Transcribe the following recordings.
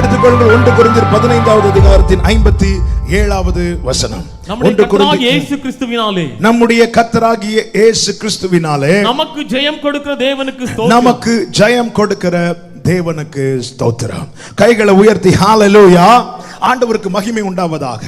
எடுத்துக்கொள்ளுங்கள். 1 கொரிந்தியர் 15வது அதிகாரத்தின் 57வது வசனம். நம்முடைய கர்த்தராகிய இயேசு கிறிஸ்துவினாலே நமக்கு ஜெயம் கொடுக்கிற தேவனுக்கு ஸ்தோத்திரம். நமக்கு ஜெயம் கொடுக்கிற தேவனுக்கு ஸ்தோத்திரம். கைகளை உயர்த்தி ஹalleluya. ஆண்டவருக்கு மகிமை உண்டாவதாக.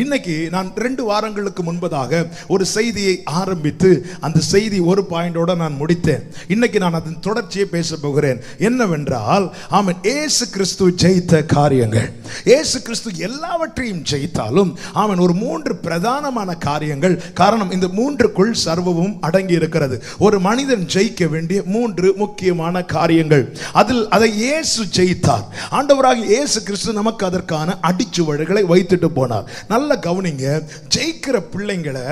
இன்னைக்கு நான் 2 வாரங்களுக்கு முன்பதாக ஒரு செய்தியை ஆரம்பித்து அந்த செய்தி ஒரு பாயிண்டோட நான் முடித்தேன். இன்னைக்கு நான் அதன் தொடர்ச்சியை பேச போகிறேன். என்னவென்றால், ஆமென், இயேசு கிறிஸ்து ஜெயித்த காரியங்கள். இயேசு கிறிஸ்து எல்லாவற்றையும் ஜெயித்தாலும் ஆமென், ஒரு 3 பிரதானமான காரியங்கள். காரணம், இந்த 3க்குள் சர்வமும் அடங்கி இருக்கிறது. ஒரு மனிதன் ஜெயிக்க வேண்டிய 3 முக்கியமான காரியங்கள். அதில் அதை இயேசு ஜெயித்தார். ஆண்டவராகிய இயேசு கிறிஸ்து நமக்கு அதற்கான அடிச்சுவடுகளை வைத்துட்டு போனார். நல்ல கவனிங்க, ஜெயிக்கிற பிள்ளைங்களை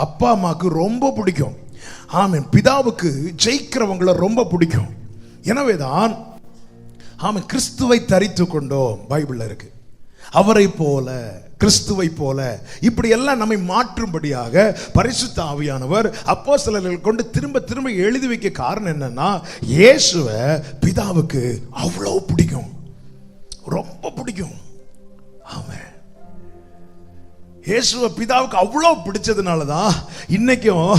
அப்பா அம்மாக்கு ரொம்ப பிடிக்கும். ஆமென், பிதாவுக்கு ஜெயிக்கிறவங்களை ரொம்ப பிடிக்கும். எனவேதான் ஆமென், கிறிஸ்துவை தரித்து கொண்டோம் பைபிள்ல இருக்கு. அவரை போல, கிறிஸ்துவை போல, இப்படி எல்லாம் நம்மை மாற்றும்படியாக பரிசுத்த ஆவியானவர் அப்போஸ்தலர்கள் கொண்டு திரும்ப திரும்ப எழுதி வைக்க காரணம் என்னன்னா, இயேசுவை பிதாவுக்கு அவ்வளவு பிடிக்கும், ரொம்ப பிடிக்கும். ஆமென், இயேசுவை பிதாவுக்கு அவ்வளவு பிடிச்சதுனாலதான் இன்னைக்கும்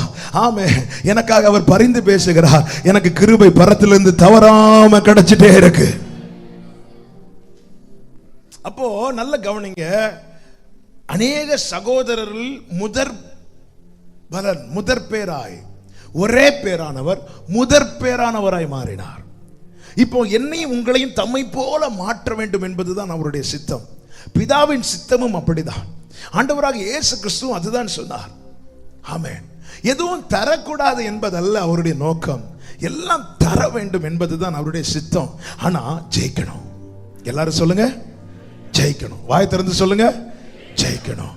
ஆமென், எனக்காக அவர் பரிந்து பேசுகிறார். எனக்கு கிருபை பரத்திலிருந்து தவறாம கிடைச்சிட்டே இருக்கு. அப்போ நல்ல கவனிங்க, அநேக சகோதரர்கள் முதற் பேராய், ஒரே பேரானவர் முதற் பேரானவராய் மாறினார். இப்போ என்னையும் உங்களையும் தம்மை போல மாற்ற வேண்டும் என்பதுதான் அவருடைய சித்தம். பிதாவின் சித்தமும் அப்படிதான். ஆண்டவராக இயேசு கிறிஸ்து அதுதான் சொன்னார். ஆமென். எதுவும் தரக்கூடாது என்பதல்ல அவருடைய நோக்கம், எல்லாம் தர வேண்டும் என்பதுதான் அவருடைய சித்தம். ஆனா ஜெயிக்கணும். எல்லாரும் சொல்லுங்க, ஜெயிக்கணும். வாய் திறந்து சொல்லுங்க, ஜெயிக்கணும்.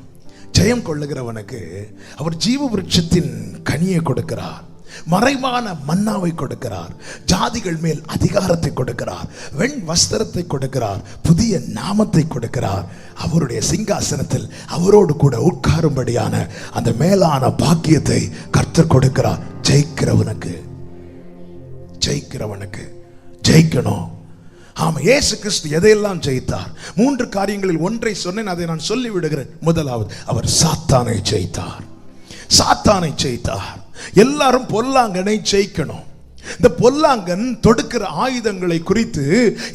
ஜெயம் கொள்ளுகிறவனுக்கு அவர் ஜீவ விருட்சத்தின் கனியை கொடுக்கிறார், மறைவான மன்னாவை கொடுக்கிறார், ஜாதிகள் மேல் அதிகாரத்தை கொடுக்கிறார், வெண் வஸ்திரத்தை கொடுக்கிறார், புதிய நாமத்தை கொடுக்கிறார். அவருடைய சிங்காசனத்தில் அவரோடு கூட உட்காரும்படியான அந்த மேலான பாக்கியத்தை கர்த்தர் கொடுக்கிறார். ஜெயிக்கிறவனுக்கு ஜெயிக்கணும். ஆமா, இயேசு கிறிஸ்து எதையெல்லாம் ஜெயித்தார்? 3 காரியங்களில் ஒன்றை சொன்னேன், அதை நான் சொல்லி விடுகிறேன். முதலாவது, அவர் சாத்தானை ஜெயித்தார். எல்லாரும் பொல்லாங்கனை ஜெயிக்கணும். இந்த பொல்லாங்கன் தொடுக்கிற ஆயுதங்களை குறித்து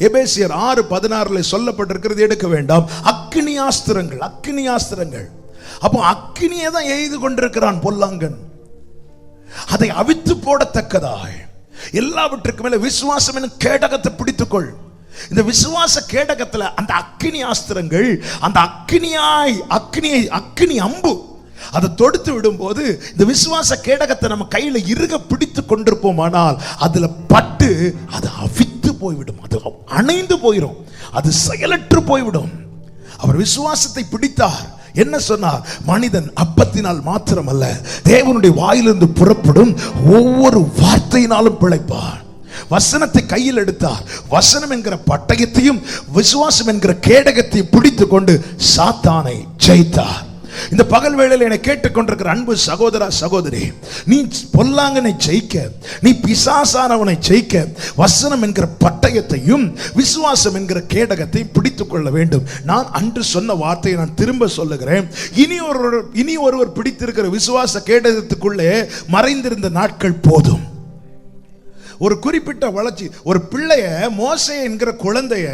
எபேசியர் 6:16 சொல்லப்பட்டிருக்கிறது. எடுக்க வேண்டாம். அக்கினியாஸ்திரங்கள். அப்போ அக்கினியை தான் எய்து கொண்டிருக்கிறான் பொல்லாங்கன். அதை அவித்து போடத்தக்கதாய் எல்லாவற்றுக்கு மேல விசுவாசம் என்னும் கேடகத்தை பிடித்துக்கொள். இந்த விசுவாச கேடகத்துல அந்த அக்கினி ஆஸ்திரங்கள், அந்த அக்கினி அம்பு அதை தொடுத்து விடும் போது இந்த விசுவாச கேடகத்தை நம்ம கையில இறுக பிடித்து கொண்டிருப்போமானால் அதுல பட்டு அது அவித்து போய்விடும், அது அணைந்து போயிடும், அது செயலற்று போய்விடும். அவர் விசுவாசத்தை பிடித்தார். என்ன சொன்னார்? மனிதன் அப்பத்தினால் மாத்திரமல்ல, தேவனுடைய வாயிலிருந்து புறப்படும் ஒவ்வொரு வார்த்தையினாலும் பிழைப்பார். வசனத்தை கையில் எடுத்தார். வசனம் என்கிற பட்டயத்தையும் விசுவாசம் என்கிற கேடகத்தையும் பிடித்துக் கொண்டு சாத்தானை ஜெயித்தார். இந்த பகல் வேளையில் என்னை கேட்டுக்கொண்டிருக்கிற அன்பு சகோதரா சகோதரி, நீ பொல்லாங்கனை ஜெயிக்க, நீ பிசாசானவனை ஜெயிக்க வசனம் என்கிற பட்டயத்தையும் விசுவாசம் என்கிற கேடகத்தையும் பிடித்துக் கொள்ள வேண்டும். நான் அன்று சொன்ன வார்த்தையை நான் திரும்ப சொல்லுகிறேன். இனி ஒருவர் பிடித்திருக்கிற விசுவாச கேடகத்துக்குள்ளே மறைந்திருந்த நாட்கள் போதும். ஒரு குறிப்பிட்ட வளர்ச்சி, ஒரு பிள்ளைய, மோசே என்கிற குழந்தைய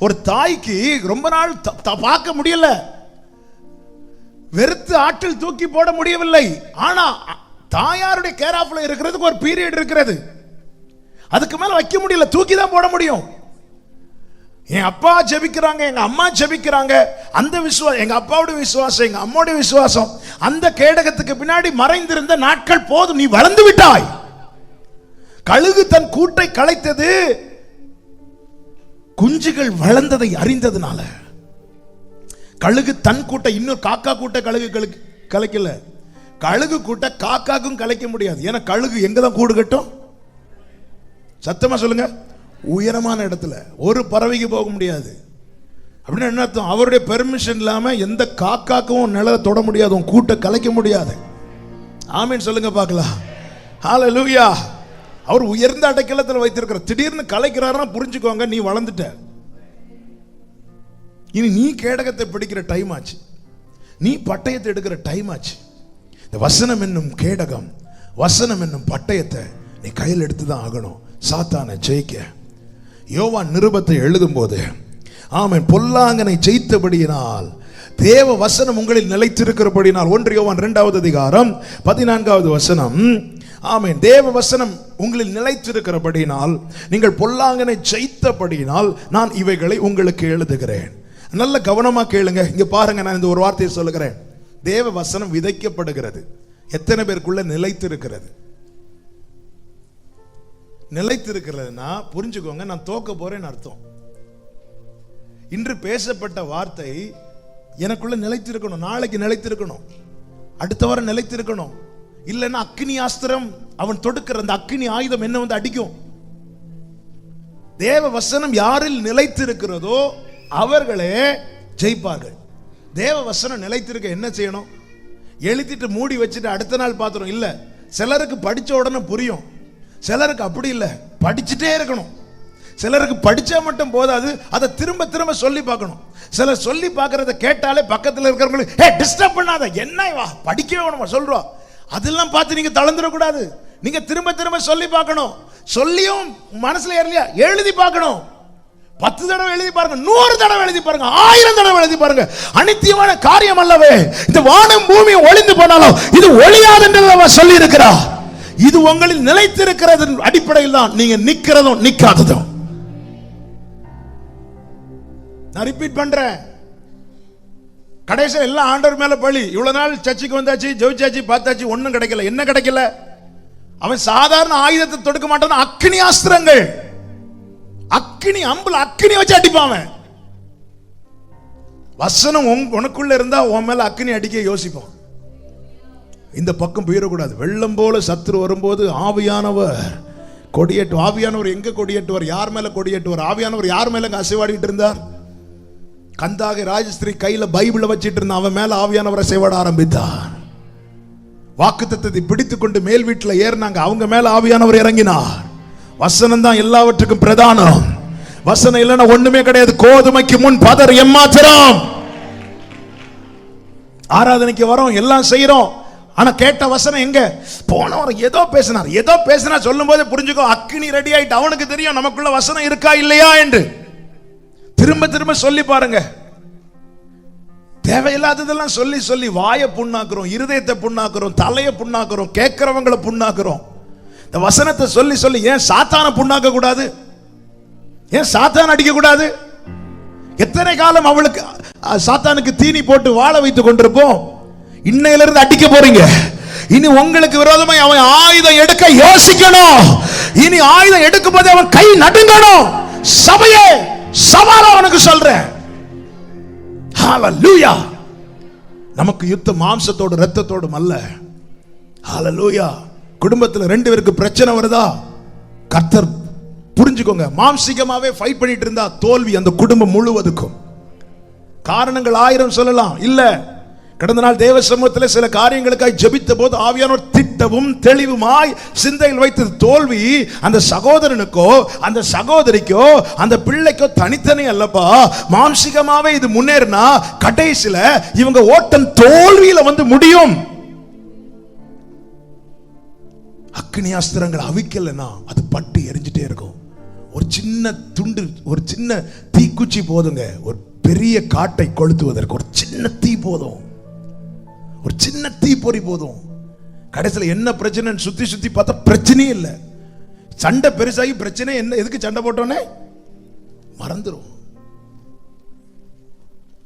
ஒரு தாய்க்கு ரொம்ப நாள் பார்க்க முடியல, வெறுத்து ஆற்றில் தூக்கி போட முடியவில்லை. ஆனா தாயாருடைய கேர் ஆஃப்ல இருக்கிறதுக்கு ஒரு பீரியட் இருக்கிறது, அதுக்கு மேல வைக்க முடியல, தூக்கி தான் போட முடியும். என் அப்பா ஜெபிக்கிறாங்க, எங்க அம்மா ஜெபிக்கிறாங்க, அந்த விசுவாசம், எங்க அப்பாவுடைய விசுவாசம், எங்க அம்மாவுடைய விசுவாசம், அந்த கேடகத்துக்கு பின்னாடி மறைந்திருந்த நாட்கள் போதும். நீ வளர்ந்து விட்டாய். கழுகு தன் கூட்டை கலைத்தது குஞ்சுகள் வளர்ந்ததை அறிந்ததுனால. கழுகு தன் கூட்டை, இன்னொரு காக்கா கூட்டை கழுகு கலைக்கல. கழுகு கூட்டை காக்காக்கும் கலைக்க முடியாது. ஏன்னா கழுகு எங்க தான் கூடு கட்டும்? சத்தமா சொல்லுங்க, உயரமான இடத்துல. ஒரு பறவைக்கு போக முடியாது. அப்படின்னு என்ன அர்த்தம்? அவருடைய பெர்மிஷன் இல்லாம எந்த காக்காக்கும் நிலத்தை தொட முடியாது, உன் கூட்டை கலைக்க முடியாது. ஆமீன் சொல்லுங்க பார்க்கலாம். ஹல்லேலூயா. அவர் உயர்ந்த அடைக்கலத்தில் வைத்திருக்கிற, திடீர்னு கலைக்கிறாருன்னா புரிஞ்சுக்கோங்க, நீ வளர்ந்துட்ட. இனி நீ கேடகத்தை பிடிக்கிற டைம் ஆச்சு, நீ பட்டயத்தை எடுக்கிற டைம் ஆச்சு. இந்த வசனம் என்னும் கேடகம், வசனம் என்னும் பட்டயத்தை நீ கையில் எடுத்துதான் ஆகணும் சாத்தானை ஜெயிக்க. யோவான் நிருபத்தை எழுதும் போது ஆமென், பொல்லாங்கனை ஜெயித்தபடியினால் தேவ வசனம் உங்களில் நிலைத்திருக்கிறபடினால், 1 யோவான் 2வது அதிகாரம் 14வது வசனம், ஆமென், தேவ வசனம் உங்களில் நிலைத்திருக்கிறபடினால் நீங்கள் பொல்லாங்கனை ஜெயித்தபடியினால் நான் இவைகளை உங்களுக்கு எழுதுகிறேன். நல்ல கவனமா கேளுங்க. இங்க பாருங்க, நான் இந்த ஒரு வார்த்தையை சொல்லுகிறேன். தேவ வசனம் விதைக்கப்படுகிறது. எத்தனை பேருக்குள்ள நிலைத்திருக்கிறது? நிலைத்திருக்கிறதுனா புரிஞ்சுக்கோங்க, நான் தோக்க போறேன்னு அர்த்தம். இன்று பேசப்பட்ட வார்த்தை எனக்குள்ள நிலைத்திருக்கணும், நாளைக்கு நிலைத்திருக்கணும், அடுத்த வாரம் நிலைத்திருக்கணும். இல்லைன்னா அக்கினி ஆஸ்திரம் அவன் தொடுக்கிற அந்த அக்கினி ஆயுதம் என்ன வந்து அடிக்கும். தேவ வசனம் யாரில் நிலைத்திருக்கிறதோ அவர்களே ஜெயிப்பார்கள். தேவ வசனம் நிலைத்திருக்க என்ன செய்யணும்? எழுதிட்டு மூடி வச்சுட்டு அடுத்த நாள் பார்த்துரும் இல்ல. சிலருக்கு படிச்ச உடனே புரியும், சிலருக்கு அப்படி இல்லை, படிச்சுட்டே இருக்கணும். சிலருக்கு படிச்சா மட்டும் போதாது, அதை திரும்ப திரும்ப சொல்லி பார்க்கணும். சிலர் சொல்லி பார்க்கறத கேட்டாலே பக்கத்தில் இருக்கிறவங்களுக்கு டிஸ்டர்ப் பண்ணாத, என்ன வா படிக்கவே வேணுமா சொல்றோம், அதெல்லாம் பார்த்து நீங்க தளர்ந்துடக்கூடாது. நீங்க திரும்ப திரும்ப சொல்லி பார்க்கணும். சொல்லியும் மனசுல ஏறலையா எழுதி பார்க்கணும். 10 தடவை எழுதி பாருங்க, 100 தடவை எழுதி பாருங்க, 1000 தடவை எழுதி பாருங்க. அனித்தியமான காரியம் அல்லவே இந்த வானம் பூமியும் ஒளிந்து போனாலும் இது ஒளியாது என்று சொல்லி இருக்கிறார். இது உங்களில் நிலைத்திருக்கிறது அடிப்படையில் தான் நீங்க நிக்கிறதும் நிக்காததும். நான் ரிப்பீட் பண்றேன், கடைசியில் எல்லாம் ஆண்டவர் மேல பழி. இவ்வளவு நாள் சர்ச்சுக்கு வந்தாச்சு, ஜெயிச்சாச்சு, பார்த்தாச்சு, ஒன்னும் கிடைக்கல. என்ன கிடைக்கல? அவன் சாதாரண ஆயுதத்தை தொடுக்க மாட்டான், அக்கினி ஆஸ்திரங்கள், அக்கினி அம்புல அக்கினி வச்சு அடிப்பான். வசனம் உனக்குள்ள இருந்தா உன் மேல அக்கினி அடிக்க யோசிப்பான். இந்த பக்கம் போயிடக்கூடாது. வெள்ளம் போல சத்துரு வரும்போது ஆவியானவர் கொடியேட்டு. ஆவியானவர் எங்க கொடியேட்டுவார்? யார் மேல கொடியேட்டுவார்? ஆவியானவர் யார் மேல அசைவாடிட்டு இருந்தார்? கந்தாக ராஜஸ்திரி கையில பைபிளை வச்சிட்டு இருந்தா அவன் மேல ஆவியானவரை அசைவாட ஆரம்பித்தார். வாக்குத்தத்தத்தை பிடித்துக் கொண்டு மேல் வீட்டில் ஏறினாங்க, அவங்க மேல ஆவியானவர் இறங்கினார். வசனம் தான் எல்லாவற்றுக்கும் பிரதானம். வசனம் இல்லைன்னா ஒண்ணுமே கிடையாது. கோதுமைக்கு முன் பதர் எம்மாத்திரம். ஆராதனைக்கு வரோம், எல்லாம் செய்யறோம், ஆனா கேட்ட வசனம் எங்க? போனவர் ஏதோ பேசினார் சொல்லும் போது புரிஞ்சுக்கோ, அக்கினி ரெடி ஆயிட்டு. அவனுக்கு தெரியும் நமக்குள்ள வசனம் இருக்கா இல்லையா என்று. திரும்ப திரும்ப சொல்லி பாருங்க. தேவையில்லாததெல்லாம் சொல்லி சொல்லி வாயை புண்ணாக்குறோம், இருதயத்தை புண்ணாக்குறோம், தலையை புண்ணாக்குறோம், கேட்கிறவங்களை புண்ணாக்குறோம். இந்த வசனத்தை சொல்லி சொல்லி ஏன் சாத்தான புண்ணாக்க கூடாது? ஏன் சாத்தான் அடிக்க கூடாது? எத்தனை காலம் அவளுக்கு சாத்தானுக்கு தீனி போட்டு வாழ வைத்துக் கொண்டிருப்போம். இன்னையில இருந்து அடிக்க போறீங்க. இனி உங்களுக்கு விரோதமாய் அவன் ஆயுதம் எடுக்க யோசிக்கணும். இனி ஆயுதம் எடுக்கும் போது அவன் கை நடுங்கணும். சபையே சவாலா அவனுக்கு சொல்றேன். ஹalleluya. நமக்கு யுத்தம் மாம்சத்தோடு இரத்தத்தோடும் அல்ல. ஹalleluya. குடும்பத்தில் 2 பேருக்கு பிரச்சனை வருதா, கர்த்தர் புரிஞ்சுக்கோங்க, மாம்சிகமாவே ஃபைட் பண்ணிட்டு இருந்தா தோல்வி அந்த குடும்பம் முழுவதுக்கும். காரணங்கள் 1000 சொல்லலாம். இல்ல, கடந்த நாள் தேவ சமூகத்தில் சில காரியங்களுக்காக ஜெபித்த போது ஆவியானவர் திட்டவும் தெளிவுமாய் சிந்தையில் வைத்தது தோல்வி அந்த சகோதரனுக்கோ அந்த சகோதரிக்கோ அந்த பிள்ளைக்கோ தனித்தனி அல்லப்பா, மாம்சிகமாவே இது முன்னேறினா கடைசில இவங்க ஓட்டம் தோல்வியில வந்து முடியும். அக்கினி அஸ்திரங்கள் அவிக்கலனா அது பட்டு எரிஞ்சிட்டே இருக்கும். ஒரு சின்ன துண்டு, ஒரு சின்ன தீக்குச்சி போதுங்க ஒரு பெரிய காட்டை கொளுத்துவதற்கு. ஒரு சின்ன தீ போதும், ஒரு சின்ன தீப்பொறி போதும். கடைசியில் என்ன பிரச்சனை சுத்தி சுத்தி பார்த்தா பிரச்சனையே இல்லை. சண்டை பெருசாகி பிரச்சனை என்ன, எதுக்கு சண்டை போட்டோன்னே மறந்துடும்.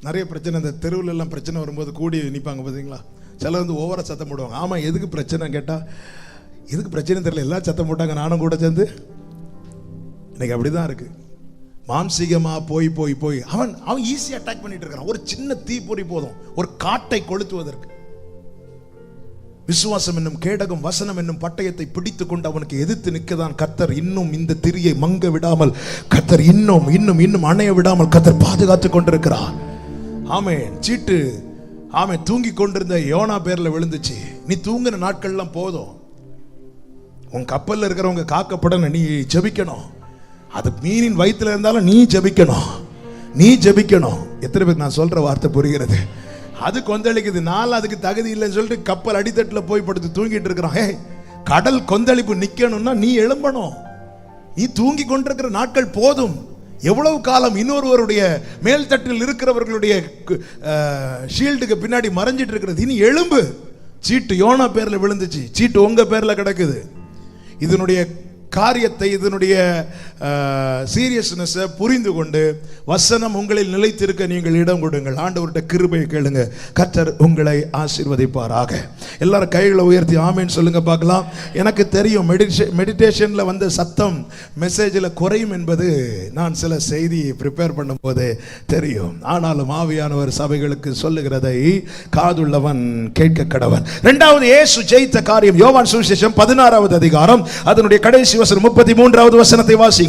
நிறைய பிரச்சனை இந்த தெருவில் எல்லாம் பிரச்சனை வரும்போது கூடி நிற்பாங்க பார்த்தீங்களா. சிலர் வந்து ஓவரா சத்தம் போடுவாங்க. ஆமா, எதுக்கு பிரச்சனை கேட்டா எதுக்கு பிரச்சனை தெரியல, எல்லாம் சத்தம் போட்டாங்க, நானும் கூட சேர்ந்து. இன்னைக்கு அப்படிதான் இருக்கு. மாம்சீகமா போய் போய் போய் அவன் ஈஸி அட்டாக் பண்ணிட்டு இருக்கான். ஒரு சின்ன தீப்பொறி போதும் ஒரு காட்டை கொளுத்துவதற்கு. விசுவாசம் என்னும் கேடகம் வசனம் என்னும் பட்டயத்தை பிடித்துக் கொண்டு அவனுக்கு எதிர்த்து நிற்கதான் கர்த்தர் இன்னும் இந்த திரியை மங்க விடாமல், கர்த்தர் இன்னும் இன்னும் இன்னும் அணைய விடாமல் கர்த்தர் பாதுகாத்துக் கொண்டிருக்கிறார். ஆமென். சீட்டு ஆமென். தூங்கி கொண்டிருந்த யோனா பேர்ல விழுந்துச்சு. நீ தூங்கின நாட்கள்லாம் போதும். உன் கப்பல்ல இருக்கிறவங்க காக்கப்படணும், நீ ஜெபிக்கணும். அது மீனின் வயிற்றுல இருந்தாலும் நீ ஜெபிக்கணும், நீ ஜெபிக்கணும். எத்தனை பேர் நான் சொல்ற வார்த்தை புரிகிறது? அது கொந்தளிக்குது, நாள் அதுக்கு தகுதி இல்லைன்னு சொல்லிட்டு கப்பல் அடித்தட்டுல போய் படுத்து தூங்கிட்டு இருக்கிறான். கடல் கொந்தளிப்பு நிக்கணும்னா நீ எழும்பணும். நீ தூங்கி கொண்டிருக்கிற நாட்கள் போதும். எவ்வளவு காலம் இன்னொருவருடைய மேல் தட்டில் இருக்கிறவர்களுடைய ஷீல்டுக்கு பின்னாடி மறைஞ்சிட்டு இருக்கிறது? இனி எழும்பு. சீட்டு யோனா பேர்ல விழுந்துச்சு, சீட்டு உங்க பேர்ல கிடக்குது. இதனுடைய காரியத்தை, இதனுடைய சீரியஸ்னஸை புரிந்து கொண்டு வசனம் உங்களில் நிலைத்திருக்க நீங்கள் இடம் கொடுங்கள். ஆண்டவர்கிட்ட கிருபையை கேளுங்க. கர்த்தர் உங்களை ஆசீர்வதிப்பாராக. எல்லாரும் கைகளை உயர்த்தி ஆமேன் சொல்லுங்க பார்க்கலாம். எனக்கு தெரியும் மெடிடேஷன்ல வந்த சத்தம் மெசேஜில் குறையும் என்பது நான் சில செய்தியை ப்ரிப்பேர் பண்ணும் போதே தெரியும். ஆனாலும் ஆவியானவர் சபைகளுக்கு சொல்லுகிறதை காதுள்ளவன் கேட்க கடவன். இரண்டாவது இயேசு ஜெயித்த காரியம் யோவான் சுவிசேஷம் 16வது அதிகாரம் அதனுடைய கடைசி வசனம் 33வது வசனத்தை வாசிங்கள்.